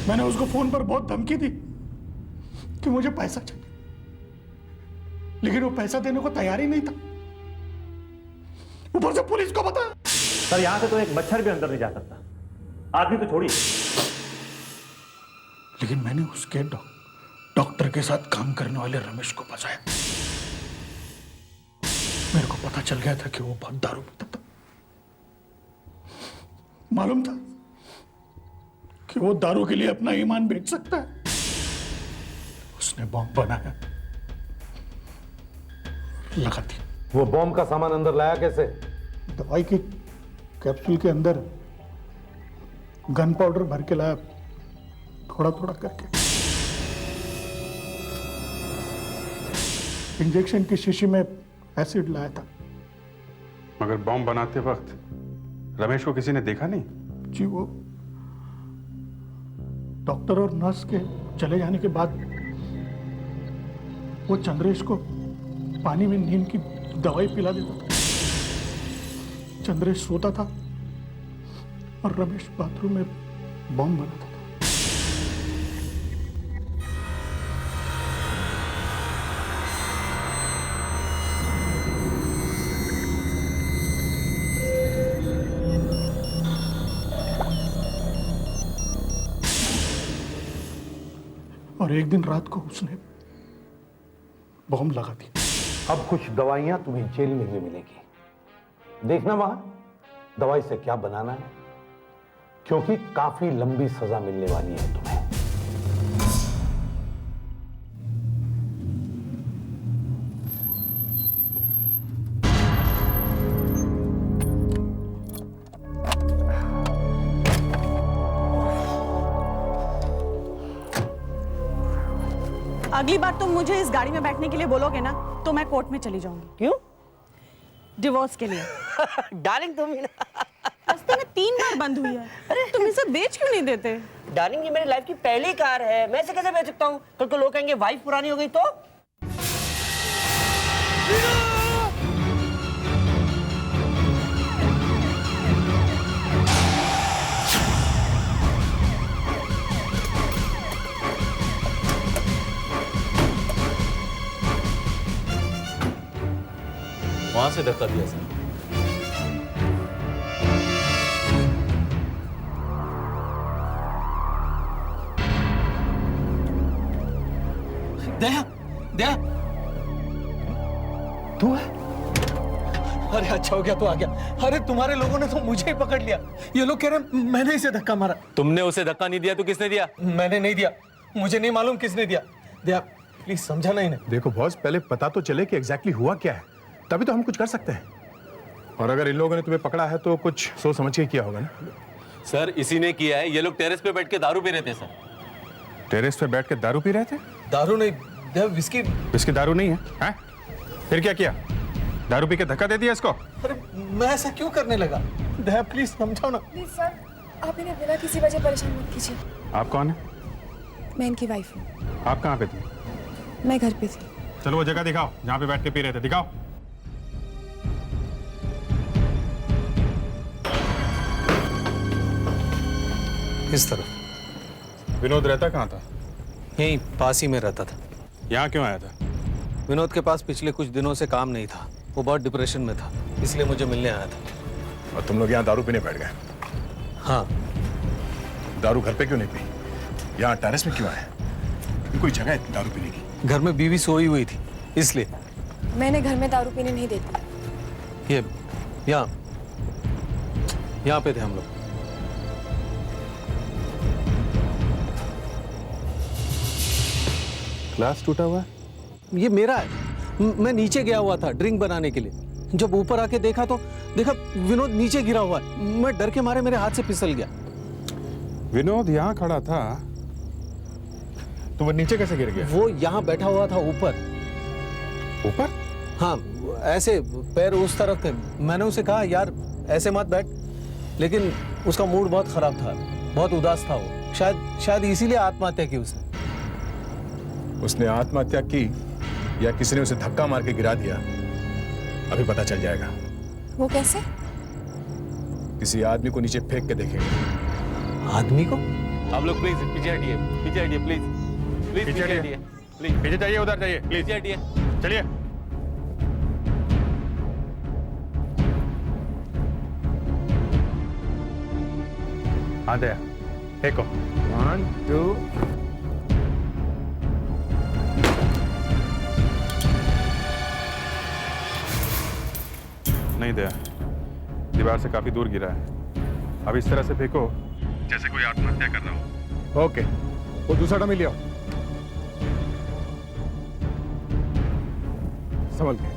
मैंने उसको फोन पर बहुत धमकी दी कि मुझे पैसा चाहिए, लेकिन वो पैसा देने को तैयार ही नहीं था। ऊपर से पुलिस को पता। सर, यहां से तो एक मच्छर भी अंदर नहीं जा सकता, आदमी तो छोड़िए। लेकिन मैंने उसके डॉक्टर के साथ काम करने वाले रमेश को बचाया। मेरे को पता चल गया था कि वो बहुत दारू पीता था। मालूम था कि वो दारू के लिए अपना ईमान बेच सकता है। उसने बॉम्ब बनाया, लगा दिया। वो बॉम्ब का सामान अंदर लाया कैसे? दवाई के कैप्सूल के अंदर गन पाउडर भर के लाया, थोड़ा थोड़ा करके। इंजेक्शन की शीशी में एसिड लाया था। मगर बॉम्ब बनाते वक्त रमेश को किसी ने देखा नहीं? जी, वो डॉक्टर और नर्स के चले जाने के बाद वो चंद्रेश को पानी में नींद की दवाई पिला देता था। चंद्रेश सोता था और रमेश बाथरूम में बॉम्ब बनाता था। और एक दिन रात को उसने बॉम्ब लगा दी। अब कुछ दवाइयां तुम्हें जेल में भी मिलेगी। देखना वहां दवाई से क्या बनाना है, क्योंकि काफी लंबी सजा मिलने वाली है तुम्हें। अगली बार तुम मुझे इस गाड़ी में बैठने के लिए बोलोगे ना तो मैं कोर्ट में चली जाऊंगी। क्यों? डिवोर्स के लिए। डार्लिंग तुम ही ना। रास्ते में 3 बार बंद हुई है। अरे तुम इसे बेच क्यों नहीं देते? डार्लिंग, ये मेरी लाइफ की पहली कार है, मैं इसे कैसे बेच सकता हूँ? कल को लोग कहेंगे वाइफ पुरानी हो गई तो। वहां से धक्का दिया सर। दया, दया, तू है? अरे अच्छा हो गया तू आ गया। अरे तुम्हारे लोगों ने तो मुझे ही पकड़ लिया। ये लोग कह रहे मैंने इसे धक्का मारा। तुमने उसे धक्का नहीं दिया तो किसने दिया? मैंने नहीं दिया, मुझे नहीं मालूम किसने दिया। दया प्लीज समझा ना इन्हें। देखो बॉस, पहले पता तो चले कि एग्जैक्टली हुआ क्या है, तभी तो हम कुछ कर सकते हैं। और अगर इन लोगों ने तुम्हें पकड़ा है तो कुछ सोच समझ के किया होगा ना। सर इसी ने किया है। ये लोग टेरेस पे बैठ के दारू पी रहे थे सर। टेरेस पे बैठ के दारू पी रहे थे? दारू नहीं दया, विस्की। विस्की दारू नहीं है, हैं? फिर क्या किया? दारू पी के धक्का दे दिया इसको? अरे मैं ऐसा क्यों करने लगा? दया प्लीज समझाओ ना। प्लीज सर, आप इन्हें बिना किसी वजह परेशान मत कीजिए। आप कौन है? मैं इनकी वाइफ हूँ। आप कहाँ पे थी? मैं घर पे थी। चलो वो जगह दिखाओ जहाँ पे बैठ के पी रहे थे, दिखाओ। इस तरफ। विनोद रहता कहाँ था? यहीं पास ही में रहता था। यहाँ क्यों आया था? विनोद के पास पिछले कुछ दिनों से काम नहीं था, वो बहुत डिप्रेशन में था, इसलिए मुझे मिलने आया था। और तुम लोग यहाँ दारू पीने बैठ गए? हाँ। दारू घर पे क्यों नहीं पी? यहाँ टेरेस में क्यों आए? कोई जगह है दारू पीने की? घर में बीवी सोई हुई थी इसलिए। मैंने घर में दारू पीने नहीं देती। ये यहाँ पे थे हम लोग। ग्लास टूटा हुआ है? ये मेरा है। मैं नीचे गया हुआ था ड्रिंक बनाने के लिए। जब ऊपर आके देखा तो देखा विनोद नीचे गिरा हुआ है। मैं डर के मारे मेरे हाथ से फिसल गया। विनोद यहाँ खड़ा था तो वो नीचे कैसे गिर गया? वो यहाँ बैठा हुआ था ऊपर। ऊपर? हाँ, ऐसे पैर उस तरफ थे। मैंने उसे कहा यार ऐसे मत बैठ, लेकिन उसका मूड बहुत खराब था, बहुत उदास था वो। शायद इसीलिए आत्महत्या की उसने। उसने आत्महत्या की या किसी ने उसे धक्का मार के गिरा दिया, अभी पता चल जाएगा। वो कैसे? किसी आदमी को नीचे फेंक के देखेंगे। आदमी को? आप लोग प्लीज पीछे हटिए, पीछे हटिए प्लीज। प्लीज पीछे हटिए, प्लीज पीछे जाइए, उधर जाइए प्लीज। पीछे हटिए, चलिए। हाँ दया, फेंको। 1 2। नहीं दया, दीवार से काफी दूर गिरा है। अब इस तरह से फेंको जैसे कोई आत्महत्या कर रहा हो। ओके, वो दूसरा डमी ले आओ। संभल के।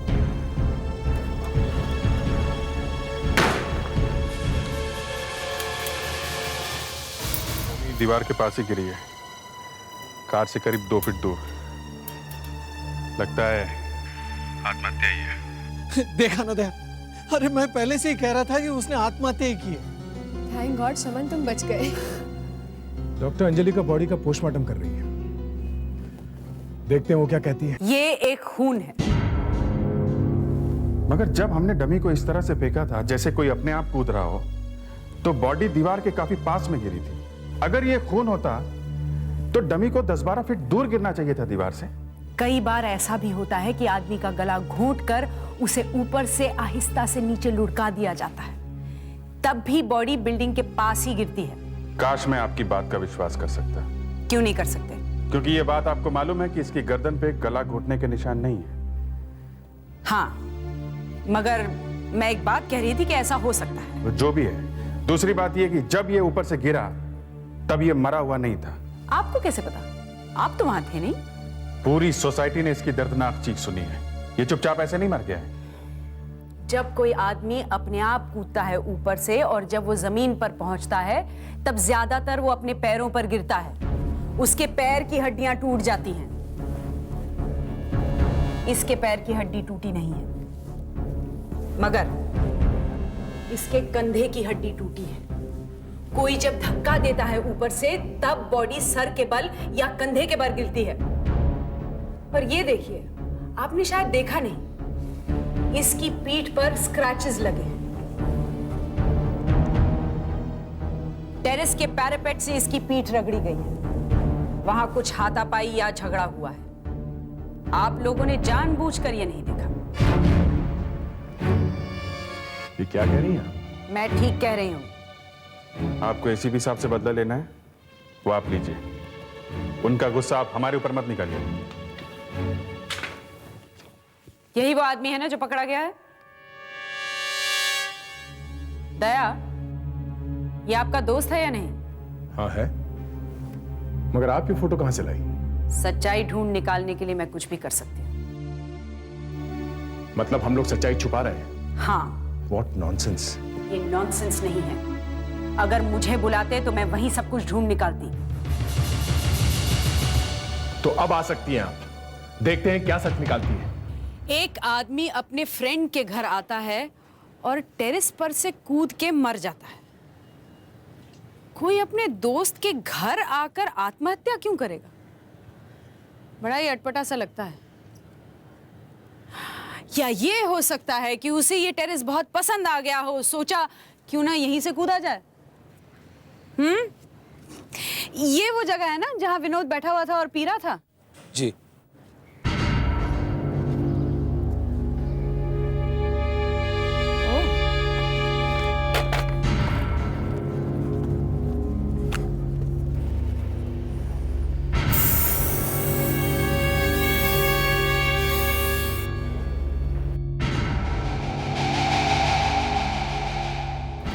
दीवार के पास ही गिरी है, कार से करीब 2 फीट दूर। लगता है आत्महत्या ही है। देखा ना दया, अरे मैं पहले से ही कह रहा था कि उसने आत्महत्या ही की है। थैंक गॉड समन तुम बच गए। डॉक्टर अंजलि का बॉडी का पोस्टमार्टम कर रही है, देखते हैं वो क्या कहती है। ये एक खून है। मगर जब हमने डमी को इस तरह से फेंका था जैसे कोई अपने आप कूद रहा हो, तो बॉडी दीवार के काफी पास में गिरी थी। अगर ये खून होता तो डमी को 10-12 फीट दूर गिरना चाहिए था दीवार से। कई बार ऐसा भी होता है कि आदमी का गला घोंटकर उसे ऊपर से आहिस्ता से नीचे लुढ़का दिया जाता है, तब भी बॉडी बिल्डिंग के पास ही गिरती है। काश मैं आपकी बात का विश्वास कर सकता। क्यों नहीं कर सकते? क्योंकि ये बात आपको मालूम है कि इसकी गर्दन पे गला घोटने के निशान नहीं है। हाँ, मगर मैं एक बात कह रही थी कि ऐसा हो सकता है। जो भी है, दूसरी बात ये कि जब ये ऊपर से गिरा तब ये मरा हुआ नहीं था। आपको कैसे पता? आप तो वहां थे नहीं। पूरी सोसाइटी ने इसकी दर्दनाक चीख सुनी है। ये चुपचाप ऐसे नहीं मर गया है। जब कोई आदमी अपने आप कूदता है ऊपर से और जब वो जमीन पर पहुंचता है तब ज्यादातर वो अपने पैरों पर गिरता है। उसके पैर की हड्डियां टूट जाती हैं। इसके पैर की हड्डी टूटी नहीं है, मगर इसके कंधे की हड्डी टूटी है। कोई जब धक्का देता है ऊपर से तब बॉडी सर के बल या कंधे के बल गिरती है। पर ये देखिए, आपने शायद देखा नहीं, इसकी पीठ पर स्क्रैचेस लगे हैं। टेरेस के पैरापेट से इसकी पीठ रगड़ी गई है। वहां कुछ हाथापाई या झगड़ा हुआ है। आप लोगों ने जानबूझकर ये नहीं देखा। ये क्या कह रही है? मैं ठीक कह रही हूं। आपको एसीपी साहब से बदला लेना है, वो आप लीजिए। उनका गुस्सा आप हमारे ऊपर मत निकालिए। यही वो आदमी है ना जो पकड़ा गया है? दया, ये आपका दोस्त है या नहीं? हाँ है। मगर आप ये फोटो कहां से लाई? सच्चाई ढूंढ निकालने के लिए मैं कुछ भी कर सकती हूँ। मतलब हम लोग सच्चाई छुपा रहे हैं? हाँ। What nonsense? ये नॉनसेंस नहीं है। अगर मुझे बुलाते तो मैं वहीं सब कुछ ढूंढ निकालती। तो अब आ सकती हैं आप, देखते हैं क्या सच निकालती है। एक आदमी अपने फ्रेंड के घर आता है और टेरेस पर से कूद के मर जाता है। कोई अपने दोस्त के घर आकर आत्महत्या क्यों करेगा? बड़ा ही अटपटा सा लगता है। या ये हो सकता है कि उसे ये टेरेस बहुत पसंद आ गया हो, सोचा क्यों ना यहीं से कूदा जाए। ये वो जगह है ना जहां विनोद बैठा हुआ था और पी रहा था? जी।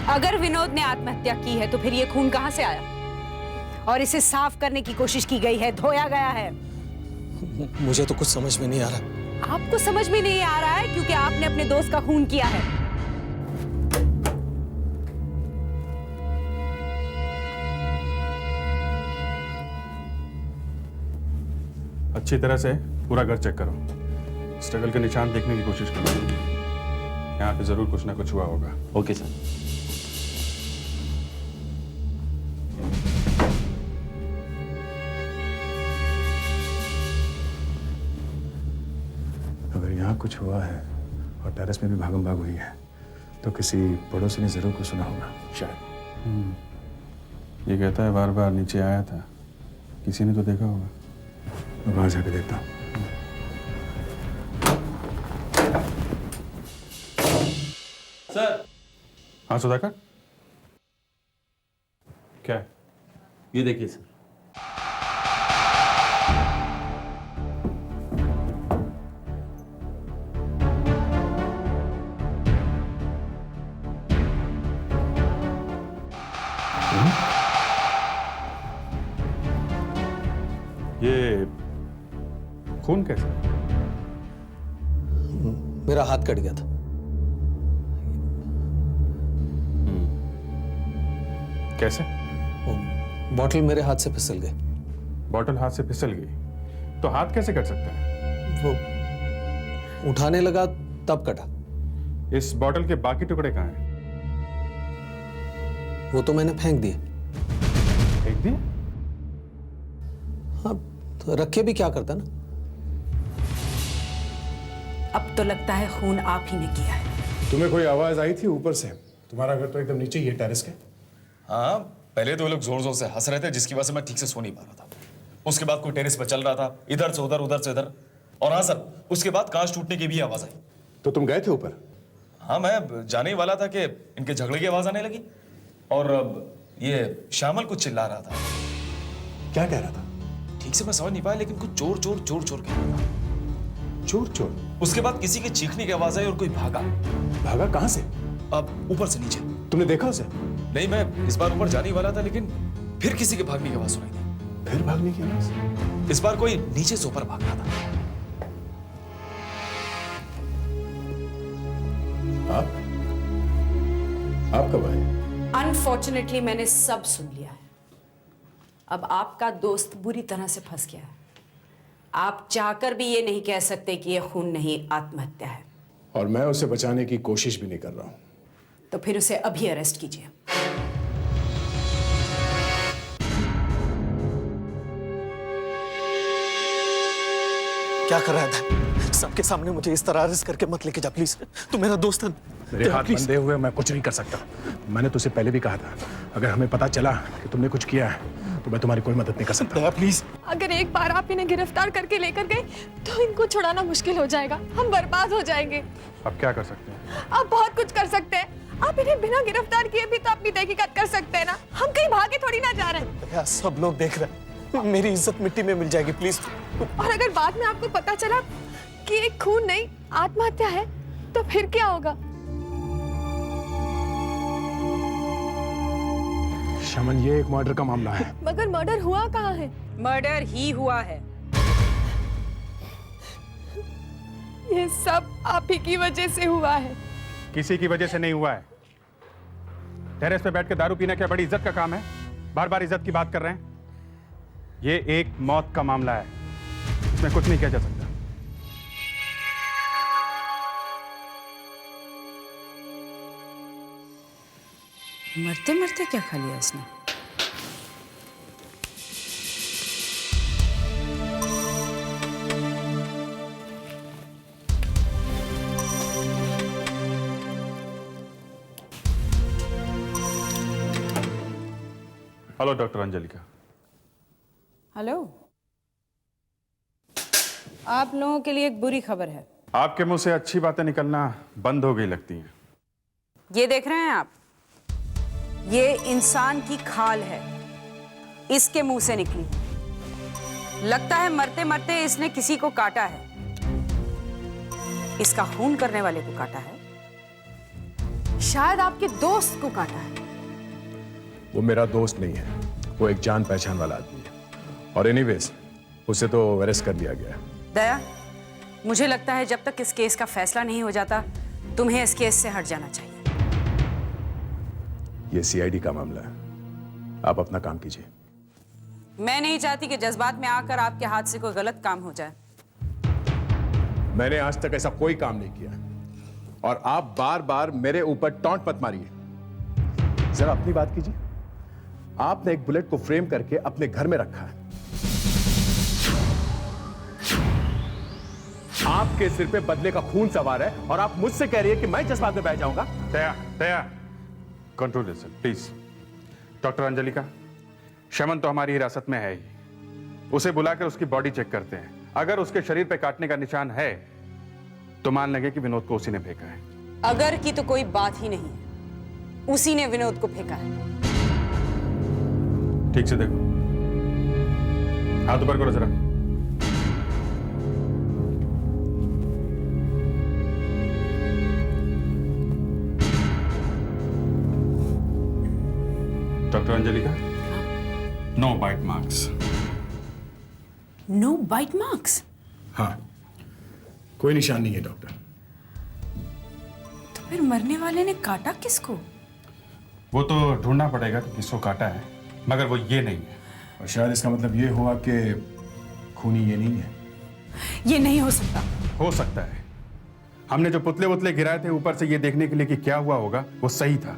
अगर विनोद ने आत्महत्या की है तो फिर ये खून कहां से आया? और इसे साफ करने की कोशिश की गई है, धोया गया है। मुझे तो कुछ समझ में नहीं आ रहा। आपको समझ में नहीं आ रहा है क्योंकि आपने अपने दोस्त का खून किया है। अच्छी तरह से पूरा घर चेक करो, स्ट्रगल के निशान देखने की कोशिश करो। यहाँ पे जरूर कुछ ना कुछ हुआ होगा। Okay sir. अगर यहाँ कुछ हुआ है और टेरेस में भी भागम भाग हुई है तो किसी पड़ोसी ने जरूर कुछ सुना होगा शायद। ये कहता है बार बार नीचे आया था, किसी ने तो देखा होगा। मैं वहां जाके देखता हूँ। सर। हाँ सुधाकर, क्या है? ये देखिए सर। ये खून कैसे? मेरा हाथ कट गया था। कैसे? बॉटल मेरे हाथ से फिसल गई। बॉटल हाथ से फिसल गई तो हाथ कैसे कट सकता है? वो उठाने लगा तब कटा। इस बॉटल के बाकी टुकड़े कहाँ हैं? वो तो मैंने फेंक दिए। फेंक दिए? हाँ, तो रखे भी क्या करता ना। अब तो लगता है खून आप ही ने किया है। तुम्हें कोई आवाज आई थी ऊपर से? तुम्हारा घर तो एकदम नीचे ही है टेरेस के। हाँ, पहले तो वो लोग जोर जोर से हंस रहे थे जिसकी वजह से मैं ठीक से सो नहीं पा रहा था। उसके बाद कोई टेरेस पर चल रहा था, इधर से उधर, उधर से इधर। और हाँ सर, उसके बाद कांच टूटने की भी आवाज आई। तो तुम गए थे ऊपर? हाँ, मैं जाने ही वाला था कि इनके झगड़े की आवाज आने लगी और ये श्यामल कुछ चिल्ला रहा था। क्या कह रहा था? ठीक से मैं समझ नहीं पाया, लेकिन कुछ चोर चोर चोर चोर कह रहा था। चोर चोर? उसके बाद किसी के चीखने की आवाज आई और कोई भागा। भागा कहां से? अब ऊपर से नीचे। तुमने देखा उसे? नहीं, मैं इस बार ऊपर जाने ही वाला था, लेकिन फिर किसी के भागने की आवाज सुनाई दी। फिर भागने की आवाज? इस बार कोई नीचे से ऊपर भाग रहा था। आप कब आए? अनफॉर्चुनेटली मैंने सब सुन लिया है। अब आपका दोस्त बुरी तरह से फंस गया है। आप चाहकर भी ये नहीं कह सकते कि ये खून नहीं, आत्महत्या है। और मैं उसे बचाने की कोशिश भी नहीं कर रहा हूं। तो फिर उसे अभी अरेस्ट कीजिए। क्या कर रहा है? सबके सामने मुझे इस तरह अरेस्ट करके मत लेके जा प्लीज। तू मेरा दोस्त है। मेरे हाथ बंधे हुए मैं कुछ नहीं कर सकता। मैंने तुझसे पहले भी कहा था, अगर हमें पता चला कि तुमने कुछ किया है तो मैं तुम्हारी कोई मदद नहीं कर सकता। प्लीज। अगर एक बार आप इन्हें गिरफ्तार करके लेकर गए तो इनको छुड़ाना मुश्किल हो जाएगा। हम बर्बाद हो जाएंगे। अब क्या कर सकते हैं? आप बहुत कुछ कर सकते हैं। आप इन्हें बिना गिरफ्तार किए भी तो अपनी तहकीकात कर सकते हैं ना। हम कहीं भागे थोड़ी ना जा रहे हैं। यार, सब लोग देख रहे हैं। मेरी इज्जत मिट्टी में मिल जाएगी प्लीज। और अगर बाद में आपको पता चला कि एक खून नहीं, आत्महत्या है, तो फिर क्या होगा? शमन, ये एक मर्डर का मामला है। मगर मर्डर हुआ कहाँ है? मर्डर ही हुआ है। ये सब आप ही की वजह से हुआ है। किसी की वजह से नहीं हुआ है। टेरेस पे बैठ के दारू पीना क्या बड़ी इज्जत का काम है? बार बार इज्जत की बात कर रहे हैं। ये एक मौत का मामला है, इसमें कुछ नहीं किया जा सकता। मरते मरते क्या खा लिया इसने? Hello doctor Anjalika. हेलो, आप लोगों के लिए एक बुरी खबर है। आपके मुंह से अच्छी बातें निकलना बंद हो गई लगती हैं। ये देख रहे हैं आप, ये इंसान की खाल है, इसके मुंह से निकली। लगता है मरते मरते इसने किसी को काटा है। इसका खून करने वाले को काटा है, शायद आपके दोस्त को काटा है। वो मेरा दोस्त नहीं है, वो एक जान पहचान वाला आदमी है। और एनीवेज उसे तो अरेस्ट कर लिया गया है। दया, मुझे लगता है जब तक इस केस का फैसला नहीं हो जाता तुम्हें इस केस से हट जाना चाहिए। ये सीआईडी का मामला है, आप अपना काम कीजिए। मैं नहीं चाहती कि जज्बात में आकर आपके हाथ से कोई गलत काम हो जाए। मैंने आज तक ऐसा कोई काम नहीं किया और आप बार बार मेरे ऊपर टॉन्ट मत मारिए। जरा अपनी बात कीजिए। आपने एक बुलेट को फ्रेम करके अपने घर में रखा है। आपके सिर पे बदले का खून सवार है और आप मुझसे कह रही है कि मैं जज्बात में बह जाऊंगा। Daya, Daya, control yourself please. Doctor Anjalika, शमन तो हमारी हिरासत में है ही। उसे बुलाकर उसकी बॉडी चेक करते हैं। अगर उसके शरीर पे काटने का निशान है तो मान लगे कि विनोद को उसी ने फेंका है। अगर की तो कोई बात ही नहीं है, उसी ने विनोद को फेंका है। ठीक से देखो, हाथ ऊपर करो जरा। Doctor Anjalika, no bite marks. No bite marks? हाँ, कोई निशान नहीं है डॉक्टर। तो फिर मरने वाले ने काटा किसको? वो तो ढूंढना पड़ेगा कि किसको काटा है, मगर वो ये नहीं है। और शायद इसका मतलब ये हुआ कि खूनी ये नहीं है। ये नहीं हो सकता। हो सकता है। हमने जो पुतले वुतले गिराए थे ऊपर से ये देखने के लिए कि क्या हुआ होगा, वो सही था।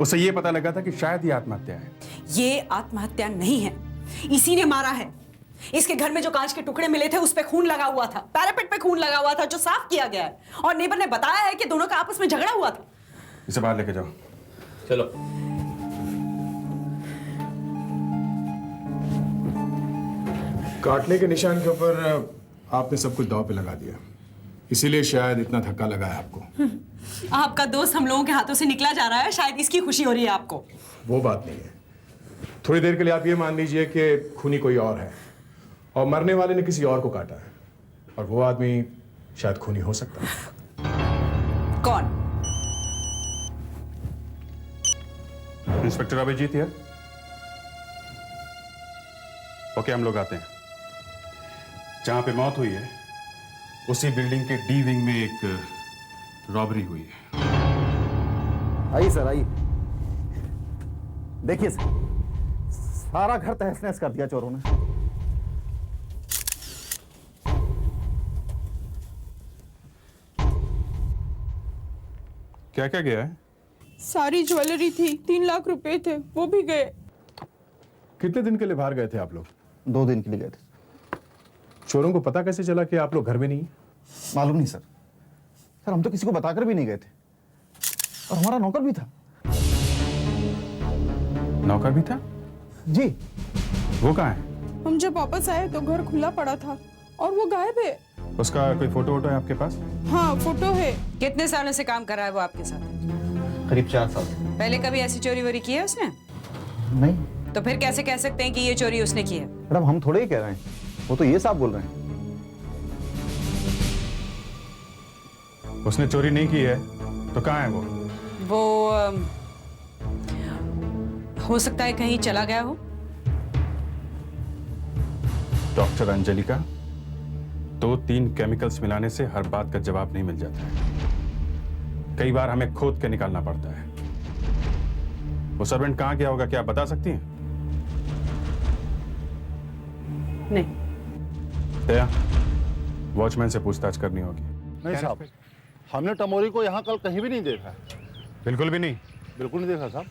उसे ये पता लगा था कि शायद ये आत्महत्या है। ये आत्महत्या नहीं है, इसी ने मारा है। इसके घर में जो कांच के टुकड़े मिले थे उस पे खून लगा हुआ था, पैरापेट पे खून लगा हुआ था जो साफ किया गया है। और नेबर ने बताया है कि दोनों का आपस में झगड़ा हुआ था। इसे बाहर लेके जाओ। चलो। काटने के निशान के ऊपर आपने सब कुछ दांव पे लगा दिया, इसीलिए शायद इतना धक्का लगा है आपको। आपका दोस्त हम लोगों के हाथों से निकला जा रहा है, शायद इसकी खुशी हो रही है आपको। वो बात नहीं है। थोड़ी देर के लिए आप ये मान लीजिए कि खूनी कोई और है और मरने वाले ने किसी और को काटा है, और वो आदमी शायद खूनी हो सकता है। कौन? Inspector Abhijit here. ओके, हम लोग आते हैं। जहां पे मौत हुई है उसी बिल्डिंग के डी विंग में एक रॉबरी हुई है। आइए सर, आइए। देखिए सर, सारा घर तहस नहस कर दिया चोरों ने। क्या क्या गया है? सारी ज्वेलरी थी, 3 लाख रुपए थे, वो भी गए। कितने दिन के लिए बाहर गए थे आप लोग? 2 दिन के लिए गए थे। चोरों को पता कैसे चला कि आप लोग घर में नहीं? मालूम नहीं सर। सर हम तो किसी को बताकर भी नहीं गए थे, और हमारा नौकर भी था। नौकर भी था? जी। वो कहाँ है? हम जब वापस आए तो घर खुला पड़ा था और वो गायब है। उसका कोई फोटो वोटो है आपके पास? हाँ, फोटो है। कितने सालों से काम कर रहा है वो आपके साथ? करीब 4 साल। पहले कभी ऐसी चोरी वोरी की है उसने? नहीं। तो फिर कैसे कह सकते हैं कि ये चोरी उसने की है? मैडम हम थोड़े ही कह रहे हैं, वो तो ये साहब बोल रहे हैं। उसने चोरी नहीं की है तो कहाँ है वो? वो हो सकता है कहीं चला गया हो। डॉक्टर अंजलि का 2-3 केमिकल्स मिलाने से हर बात का जवाब नहीं मिल जाता है। कई बार हमें खोद के निकालना पड़ता है। वो सर्वेंट कहां गया होगा, क्या आप बता सकती हैं? नहीं। दया, वॉचमैन से पूछताछ करनी होगी। नहीं साहब, हमने टमोरी को यहाँ कल कहीं भी नहीं देखा। बिल्कुल भी नहीं? बिल्कुल नहीं देखा साहब।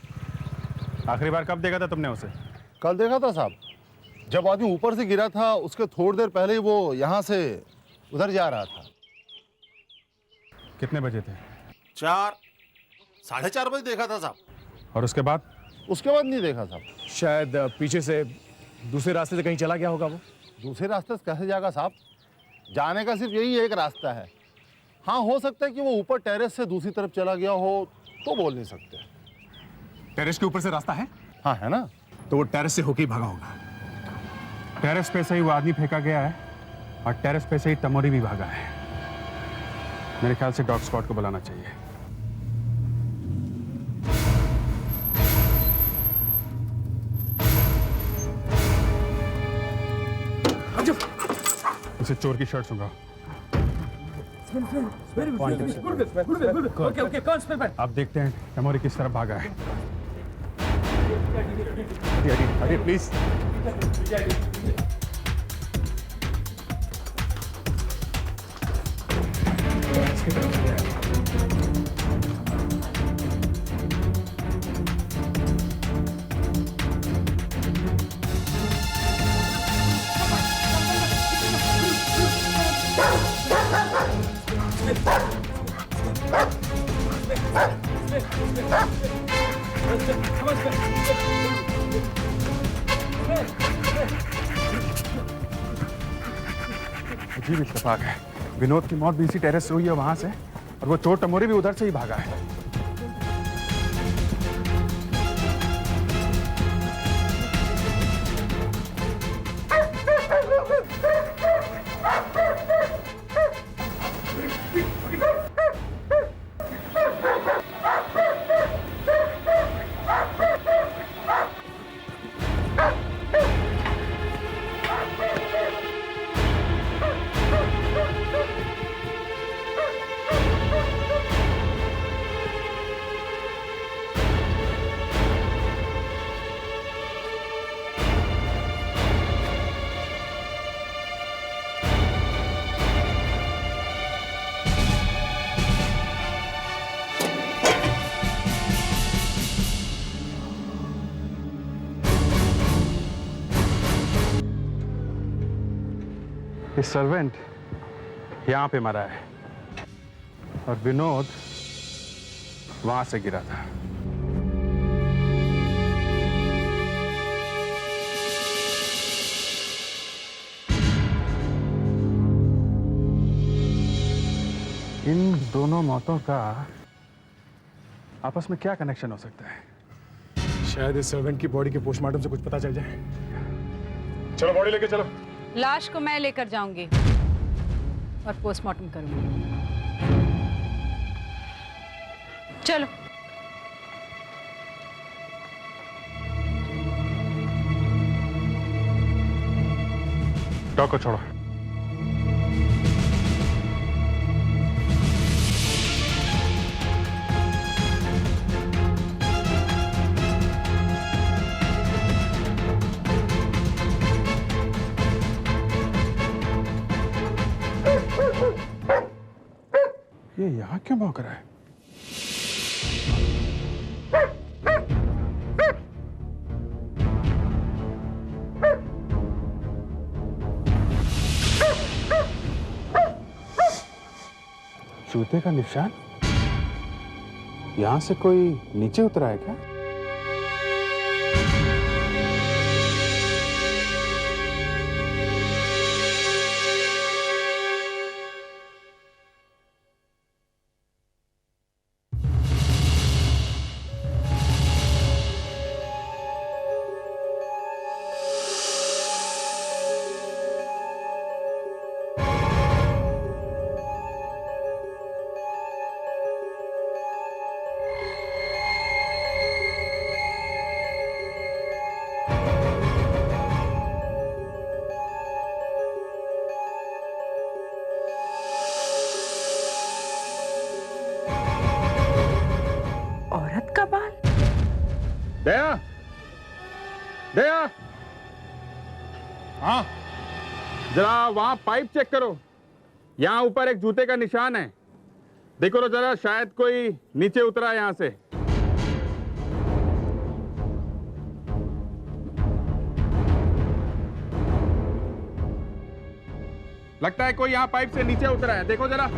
आखिरी बार कब देखा था तुमने उसे? कल देखा था साहब, जब आदमी ऊपर से गिरा था उसके थोड़ी देर पहले ही वो यहाँ से उधर जा रहा था। कितने बजे थे? 4, 4:30 बजे देखा था साहब। और उसके बाद? उसके बाद नहीं देखा साहब। शायद पीछे से दूसरे रास्ते से कहीं चला गया होगा वो। दूसरे रास्ते से कैसे जाएगा साहब? जाने का सिर्फ यही एक रास्ता है। हाँ, हो सकता है कि वो ऊपर टेरेस से दूसरी तरफ चला गया हो, तो बोल नहीं सकते। टेरेस के ऊपर से रास्ता है? हाँ है ना। तो वो टेरेस से होके ही भागा होगा। टेरेस पे से ही वो आदमी फेंका गया है और टेरेस पे से ही टमोरी भी भागा है। मेरे ख्याल से डॉग स्क्वाड को बुलाना चाहिए। इसे चोर की शर्ट सुंगा। अब देखते हैं टमोरी किस तरफ भागा है। अरे प्लीज। अजीब इत्तेफाक है, विनोद की मौत भी इसी टेरेस से हुई है वहां से, और वो चोर टमोरी भी उधर से ही भागा है। ये सर्वेंट यहाँ पे मरा है और विनोद वहां से गिरा था। इन दोनों मौतों का आपस में क्या कनेक्शन हो सकता है? शायद इस सर्वेंट की बॉडी के पोस्टमार्टम से कुछ पता चल जाए। चलो बॉडी लेके चलो। लाश को मैं लेकर जाऊंगी और पोस्टमार्टम करूंगी। चलो। डॉग को छोड़ो। ये यहाँ क्यों भौंक रहा है? जूते का निशान? यहां से कोई नीचे उतरा है क्या? दया, दया, हाँ जरा वहां पाइप चेक करो। यहाँ ऊपर एक जूते का निशान है, देखो तो जरा, शायद कोई नीचे उतरा है यहाँ से। लगता है कोई यहाँ पाइप से नीचे उतरा है, देखो जरा।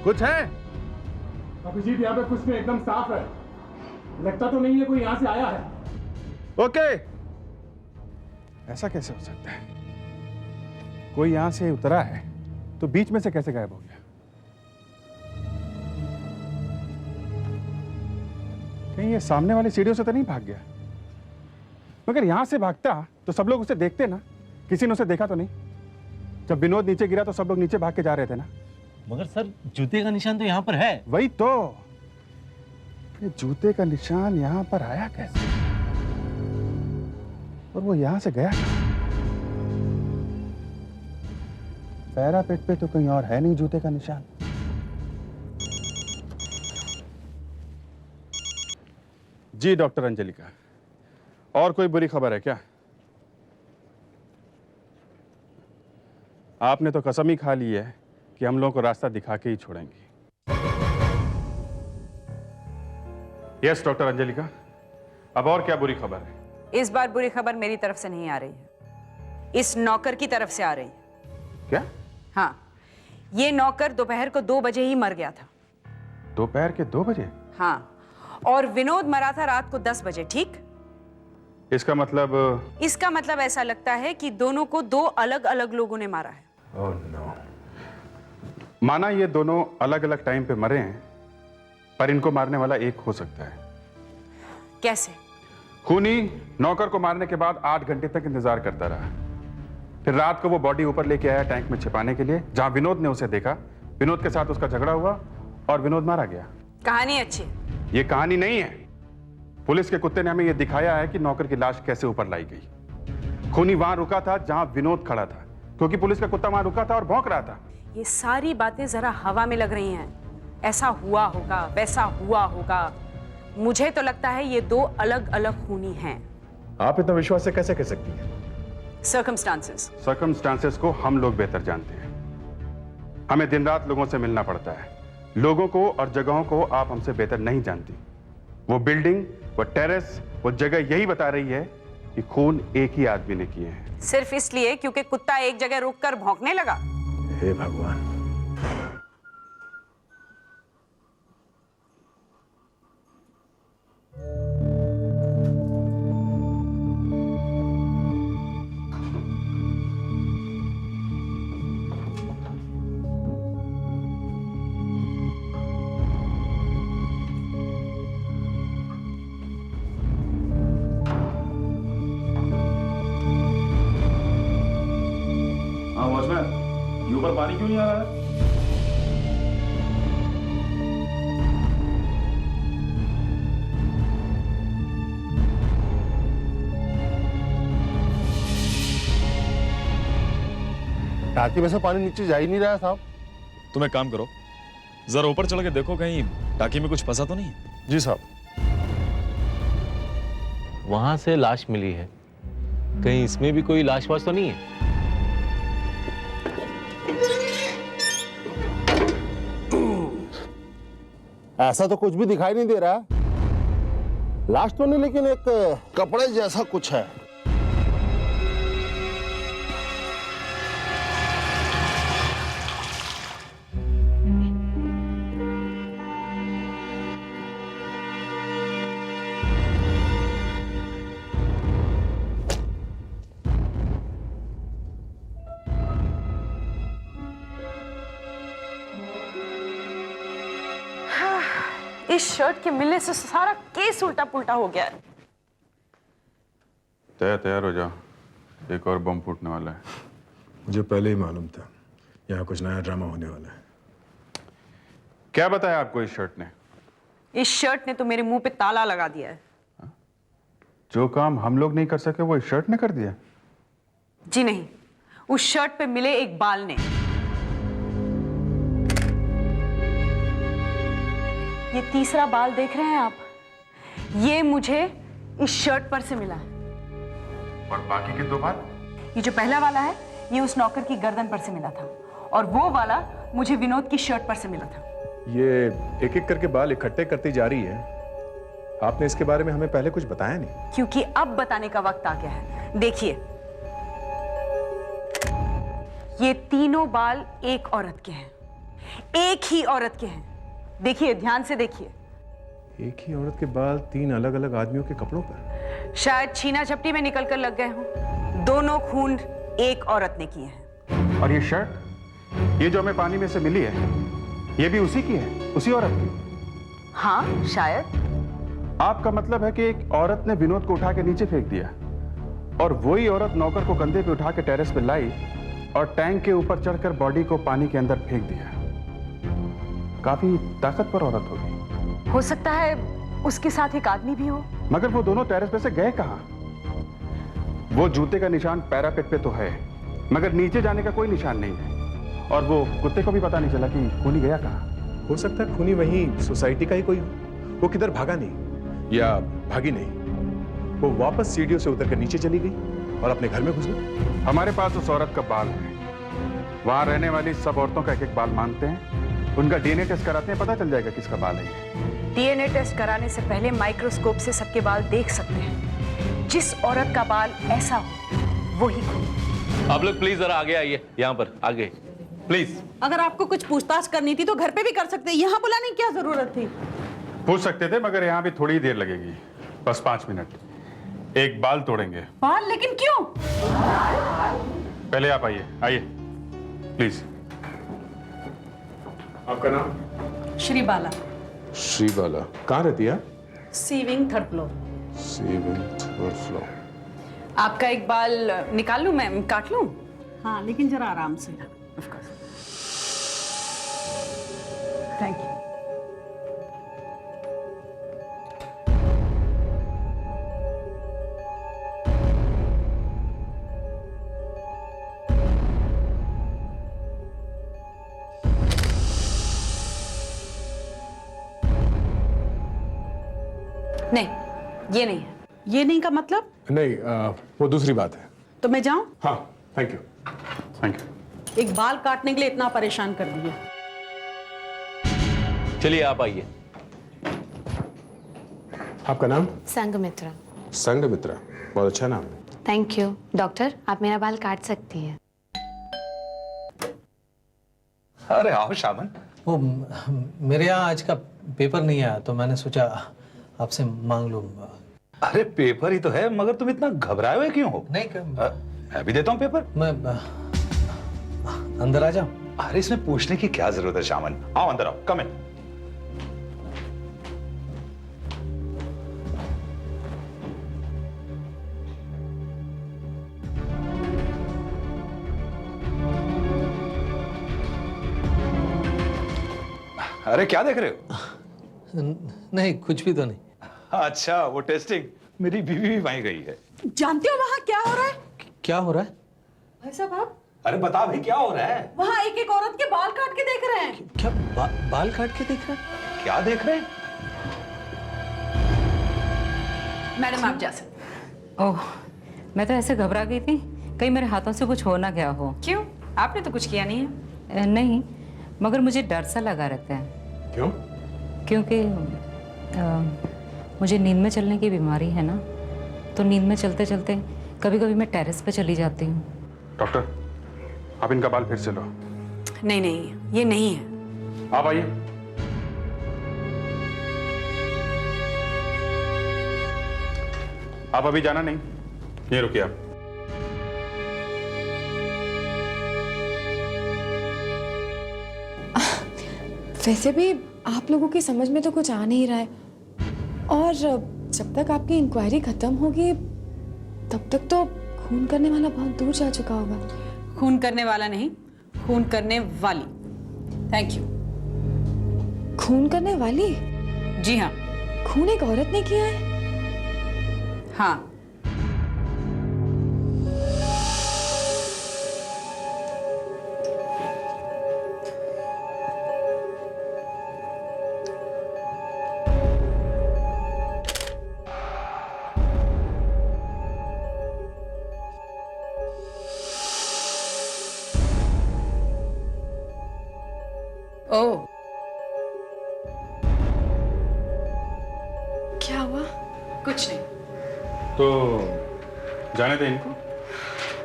कुछ है? अभिजीत, यहाँ पे कुछ नहीं, एकदम साफ है। लगता तो नहीं है कोई यहाँ से आया है। ओके, ऐसा कैसे हो सकता है? कोई यहां से उतरा है तो बीच में से कैसे गायब हो गया? कहीं ये सामने वाली सीढ़ियों से तो नहीं भाग गया? मगर यहां से भागता तो सब लोग उसे देखते ना। किसी ने उसे देखा तो नहीं? जब विनोद नीचे गिरा तो सब लोग नीचे भाग के जा रहे थे ना। मगर सर, जूते का निशान तो यहाँ पर है। वही तो, ये जूते का निशान यहां पर आया कैसे और वो यहां से गया? पैरापेट पे तो कहीं और है नहीं जूते का निशान। जी डॉक्टर अंजलिका, और कोई बुरी खबर है क्या? आपने तो कसम ही खा ली है कि हम लोगों को रास्ता दिखा के ही छोड़ेंगे। यस डॉक्टर अंजलिका, अब और क्या बुरी खबर है? इस बार बुरी खबर मेरी तरफ से नहीं आ रही है, इस नौकर की तरफ से आ रही है। क्या? हाँ, ये नौकर दोपहर को 2 बजे ही मर गया था। दोपहर के 2 बजे? हाँ, और विनोद मरा था रात को 10 बजे, ठीक? इसका मतलब? इसका मतलब ऐसा लगता है कि दोनों को 2 अलग अलग लोगों ने मारा है। Oh no. माना ये दोनों अलग अलग टाइम पे मरे हैं, पर इनको मारने वाला एक हो सकता है। कैसे? खूनी नौकर को मारने के बाद 8 घंटे तक इंतजार करता रहा, फिर रात को वो बॉडी ऊपर लेके आया टैंक में छिपाने के लिए, जहां विनोद ने उसे देखा। विनोद के साथ उसका झगड़ा हुआ और विनोद मारा गया। कहानी अच्छी। ये कहानी नहीं है। पुलिस के कुत्ते ने हमें यह दिखाया है कि नौकर की लाश कैसे ऊपर लाई गई। खूनी वहां रुका था जहां विनोद खड़ा था, क्योंकि पुलिस का कुत्ता वहां रुका था और भौंक रहा था। ये सारी बातें जरा हवा में लग रही हैं। ऐसा हुआ होगा, वैसा हुआ होगा। मुझे तो लगता है ये 2 अलग अलग खूनी हैं। आप इतना विश्वास से कैसे कह सकती हैं? सर्कमस्टांसेस को हम लोग बेहतर जानते हैं। हमें दिन रात लोगों से मिलना पड़ता है। लोगों को और जगहों को आप हमसे बेहतर नहीं जानती। वो बिल्डिंग, वो टेरेस, वो जगह यही बता रही है कि खून एक ही आदमी ने किए हैं। सिर्फ इसलिए क्योंकि कुत्ता एक जगह रुककर भौंकने लगा? हे भगवान। ऊपर पानी क्यों नहीं आ रहा है? टाकी में से पानी नीचे जा ही नहीं रहा साहब। तुम एक काम करो, जरा ऊपर चढ़ के देखो कहीं टाकी में कुछ फंसा तो नहीं। जी साहब। वहां से लाश मिली है, कहीं इसमें भी कोई लाश वाश तो नहीं है? ऐसा तो कुछ भी दिखाई नहीं दे रहा। लाश तो नहीं, लेकिन एक कपड़े जैसा कुछ है। इस शर्ट के मिलने से सारा केस उल्टा पुल्टा हो गया है। तैयार हो जाओ, एक और बम फूटने वाला है। मुझे पहले ही मालूम था यहाँ कुछ नया ड्रामा होने वाला है। क्या बताया आपको इस शर्ट ने? इस शर्ट ने तो मेरे मुंह पे ताला लगा दिया है। जो काम हम लोग नहीं कर सके वो इस शर्ट ने कर दिया? जी नहीं, उस शर्ट पे मिले एक बाल ने। ये तीसरा बाल देख रहे हैं आप, ये मुझे इस शर्ट पर से मिला है। और बाकी के 2 बाल? ये जो पहला वाला है ये उस नौकर की गर्दन पर से मिला था, और वो वाला मुझे विनोद की शर्ट पर से मिला था। ये एक एक करके बाल इकट्ठे करती जा रही है। आपने इसके बारे में हमें पहले कुछ बताया नहीं। क्योंकि अब बताने का वक्त आ गया है। देखिए, ये तीनों बाल एक औरत के हैं, एक ही औरत के हैं। देखिए, ध्यान से देखिए। एक ही औरत के बाल 3 अलग-अलग आदमियों के कपड़ों पर? शायद छीना झपटी में निकल कर लग गए हों। दोनों खून एक औरत ने किए हैं। और ये शर्ट, ये जो हमें पानी में से मिली है, ये भी उसी की है, उसी औरत की? हाँ, शायद। आपका मतलब है कि एक औरत ने विनोद को उठा के नीचे फेंक दिया, और वही औरत नौकर को कंधे पे उठा के टेरेस पे लाई और टैंक के ऊपर चढ़कर बॉडी को पानी के अंदर फेंक दिया। काफी ताकतवर औरत होगी। हो सकता है उसके साथ एक आदमी भी हो। मगर वो दोनों टेरेस पे से गए कहां? वो जूते का निशान पैरापेट पे तो है, मगर नीचे जाने का कोई निशान नहीं है। और वो कुत्ते को भी पता नहीं चला कि खूनी गया कहां। हो सकता है खूनी वहीं सोसाइटी का ही कोई हो। वो किधर भागा नहीं या भागी नहीं, वो वापस सीढ़ियों से उतर कर नीचे चली गई और अपने घर में घुस गई। हमारे पास उस औरत का बाल है। वहां रहने वाली सब औरतों का एक बाल मांगते हैं, उनका डीएनए टेस्ट कराते हैं, पता चल जाएगा किसका बाल है। डीएनए टेस्ट कराने से पहले माइक्रोस्कोप से सबके बाल देख सकते हैं। जिस औरत का बाल ऐसा हो वही खून। आप लोग प्लीज जरा आगे आइए, यहाँ पर आगे प्लीज। अगर आपको कुछ पूछताछ करनी थी तो घर पे भी कर सकते, यहाँ बुलाने की क्या जरूरत थी? पूछ सकते थे, मगर यहाँ भी थोड़ी देर लगेगी, बस 5 मिनट। एक बाल तोड़ेंगे। बाल? लेकिन क्यों? पहले आप आइए, आइए प्लीज। आपका नाम? श्री बाला। श्री बाला। कहाँ रहती है? सी विंग 3rd फ्लोर। सी विंग 3rd फ्लोर। आपका एक बाल निकाल लूं, मैं काट लूं? हाँ, लेकिन जरा आराम से। Thank you. नहीं, ये नहीं है। ये नहीं का मतलब? नहीं, वो दूसरी बात है। तो मैं जाऊं? हाँ, थैंक यू। Thank you. एक बाल काटने के लिए इतना परेशान कर दिया। चलिए आप आइए। आपका नाम? संघमित्रा। संघमित्रा, बहुत अच्छा नाम है। Thank you. डॉक्टर, आप मेरा बाल काट सकती हैं। अरे आओ शामन। वो मेरे यहाँ आज का पेपर नहीं आया तो मैंने सोचा आपसे मांग लूं। अरे पेपर ही तो है, मगर तुम इतना घबराए हुए क्यों हो? नहीं, मैं भी देता हूँ पेपर। मैं अंदर आ जाऊं? अरे इसमें पूछने की क्या जरूरत है शामन, आओ अंदर आओ, कम इन। अरे क्या देख रहे हो? नहीं, कुछ भी तो नहीं। अच्छा, वो टेस्टिंग, मेरी बीवी भी वहीं गई है। जानते हो वहाँ क्या हो रहा है? क्या हो रहा है? भाई साहब आप अरे बता भाई क्या हो रहा है? वहाँ एक एक औरत के बाल काट के देख रहे हैं। क्या बाल काट के देख रहे हैं? क्या देख रहे हैं? मैडम आप जा सकते। ओह, मैं तो ऐसे घबरा गई थी कहीं मेरे हाथों से कुछ हो ना गया हो। क्यों? आपने तो कुछ किया नहीं है। नहीं, मगर मुझे डर सा लगा रहता है। क्यों? क्योंकि मुझे नींद में चलने की बीमारी है ना, तो नींद में चलते चलते कभी कभी मैं टेरेस पे चली जाती हूँ। डॉक्टर, आप इनका बाल फिर से लो। नहीं नहीं, ये नहीं है। आप आइए। आप अभी जाना नहीं, ये रुकिए आप। वैसे भी आप लोगों की समझ में तो कुछ आ नहीं रहा है, और जब तक आपकी इंक्वायरी खत्म होगी तब तक तो खून करने वाला बहुत दूर जा चुका होगा। खून करने वाला नहीं, खून करने वाली। Thank you. खून करने वाली? जी हाँ। खून एक औरत ने किया है? हाँ। ओह, क्या हुआ? कुछ नहीं। तो जाने दें इनको।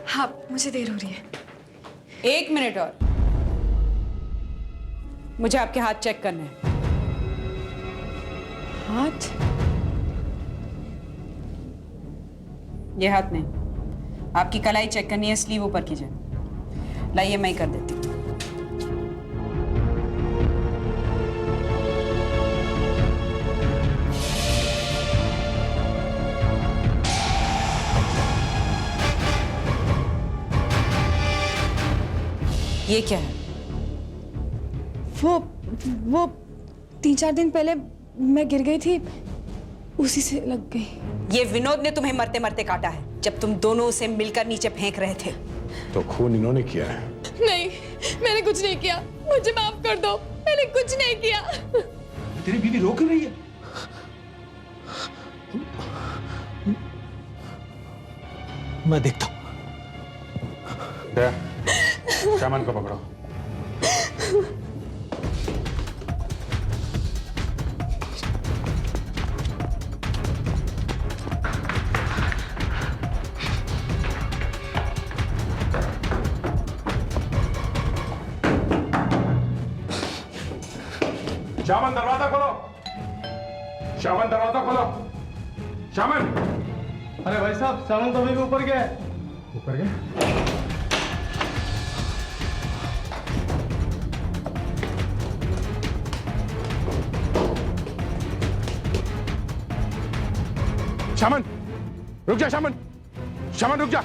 हाँ, मुझे देर हो रही है। 1 मिनट और, मुझे आपके हाथ चेक करने हैं। हाथ? ये हाथ नहीं, आपकी कलाई चेक करनी है, स्लीव ऊपर कीजिए। लाइए, मैं ही कर देती हूँ। ये क्या है? वो 3-4 दिन पहले मैं गिर गई थी, उसी से लग गई। ये विनोद ने तुम्हें मरते मरते काटा है, जब तुम दोनों उसे मिलकर नीचे फेंक रहे थे। तो खून इन्होंने किया है? नहीं, मैंने कुछ नहीं किया, मुझे माफ कर दो, मैंने कुछ नहीं किया। तेरी बीवी रो क्यों रही है? मैं देखता हूं। सामान को पकड़ो। शामन, दरवाजा खोलो। शामन, दरवाजा खोलो। शामन। अरे भाई साहब, सामान तो अभी भी ऊपर गया है। ऊपर गया? शामन, रुक जा। शामन, शामन रुक जा।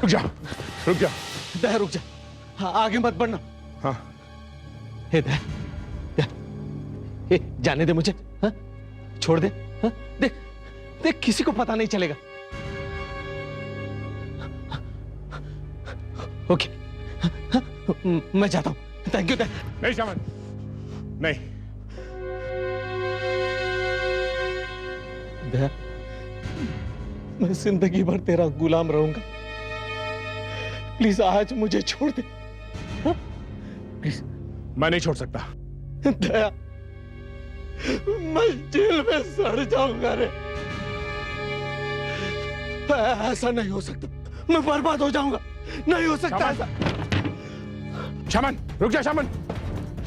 रुक जा, रुक जा। दया रुक जा। हाँ, आगे मत बढ़ना। हाँ। हे दया, जाने दे मुझे। हाँ? छोड़ दे। हाँ? देख देख, किसी को पता नहीं चलेगा। ओके, हाँ? मैं जाता हूं। थैंक यू दया। नहीं शामन, नहीं। दया, मैं जिंदगी भर तेरा गुलाम रहूंगा। प्लीज आज मुझे छोड़ दे। हाँ? प्लीज। मैं नहीं छोड़ सकता। दया, मैं जेल में सड़ जाऊंगा रे। ऐसा नहीं हो सकता, मैं बर्बाद हो जाऊंगा। नहीं हो सकता ऐसा। शामन, रुक जा। Shaman,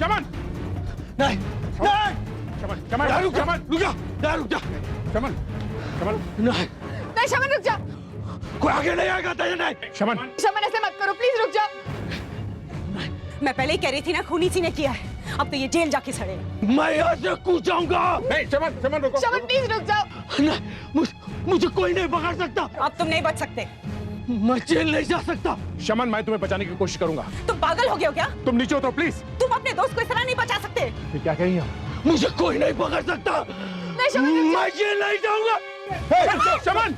shaman. नहीं, नहीं। शामन, शामन, रुक जा। रुक जा, रुक जा। Shaman, shaman. नहीं, नहीं शमन, रुक जा। कोई आगे नहीं आएगा। दया नहीं। शामन, शमन, ऐसे मत करो, प्लीज रुक जाओ। मैं पहले ही कह रही थी ना, खून इसी ने किया है। अब तो ये जेल जाके सड़ेगा। मैं यहाँ से कूद जाऊंगा। नहीं शमन, शमन रुको। शमन प्लीज रुक जाओ। नहीं, मुझे कोई नहीं पकड़ सकता। अब तुम नहीं बच सकते। मैं जेल नहीं जा सकता। शमन, मैं तुम्हें बचाने की कोशिश करूंगा। तुम पागल हो गए हो क्या? तुम नीचे उतरो प्लीज। तुम अपने दोस्त को इस तरह नहीं बचा सकते। ये क्या कह रही हो? मुझे कोई नहीं पकड़ सकता। नहीं शमन, मैं जेल नहीं जाऊंगा। शमन,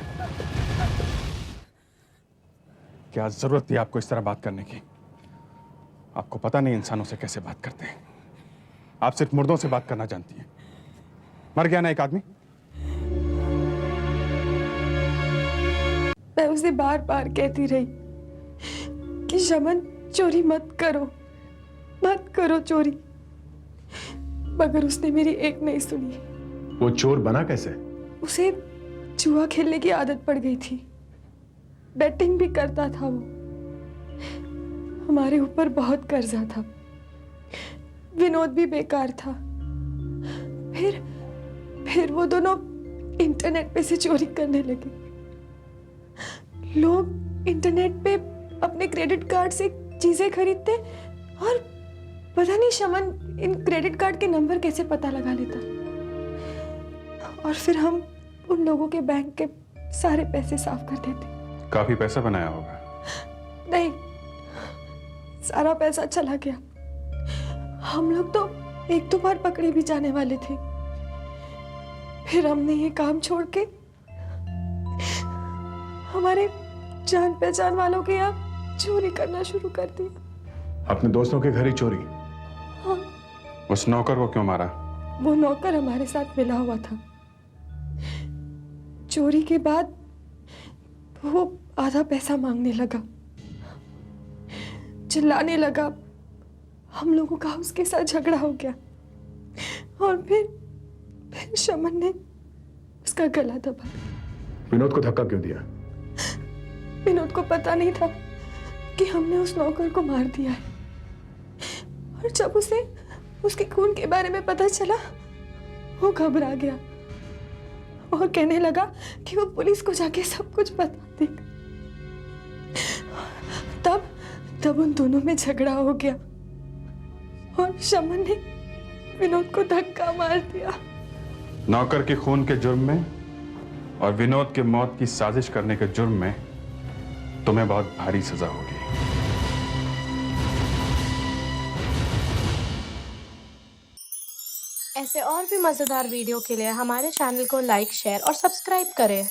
क्या जरूरत थी आपको इस तरह बात करने की? आपको पता नहीं इंसानों से कैसे बात करते हैं। आप सिर्फ मुर्दों से बात करना जानती हैं। मर गया ना एक आदमी। मैं उसे बार बार कहती रही कि शमन, चोरी मत करो चोरी, मगर उसने मेरी एक नहीं सुनी। वो चोर बना कैसे? उसे जुआ खेलने की आदत पड़ गई थी, बेटिंग भी करता था वो। हमारे ऊपर बहुत कर्जा था, विनोद भी बेकार था। फिर वो दोनों इंटरनेट पे से चोरी करने लगे। लोग इंटरनेट पे अपने क्रेडिट कार्ड से चीजें खरीदते और पता नहीं शमन इन क्रेडिट कार्ड के नंबर कैसे पता लगा लेता, और फिर हम उन लोगों के बैंक के सारे पैसे साफ कर देते। काफी पैसा बनाया होगा। नहीं, सारा पैसा चला गया। हम लोग तो एक दो बार पकड़े भी जाने वाले थे। फिर हमने ये काम छोड़ के हमारे जान पहचान वालों के यहाँ चोरी करना शुरू कर दिया। अपने दोस्तों के घर ही चोरी? हाँ। उस नौकर को क्यों मारा? वो नौकर हमारे साथ मिला हुआ था। चोरी के बाद वो आधा पैसा मांगने लगा, चिल्लाने लगा। हम लोगों का उसके साथ झगड़ा हो गया और फिर शमन ने उसका गला दबा। विनोद को धक्का क्यों दिया? विनोद को पता नहीं था कि हमने उस नौकर को मार दिया है, और जब उसे उसके खून के बारे में पता चला वो घबरा गया और कहने लगा कि वो पुलिस को जाके सब कुछ बता देगा। तब उन दोनों में झगड़ा हो गया और शमन ने विनोद को धक्का मार दिया। नौकर के खून के जुर्म में और विनोद के मौत की साजिश करने के जुर्म में तुम्हें बहुत भारी सजा होगी। ऐसे और भी मजेदार वीडियो के लिए हमारे चैनल को लाइक, शेयर और सब्सक्राइब करें।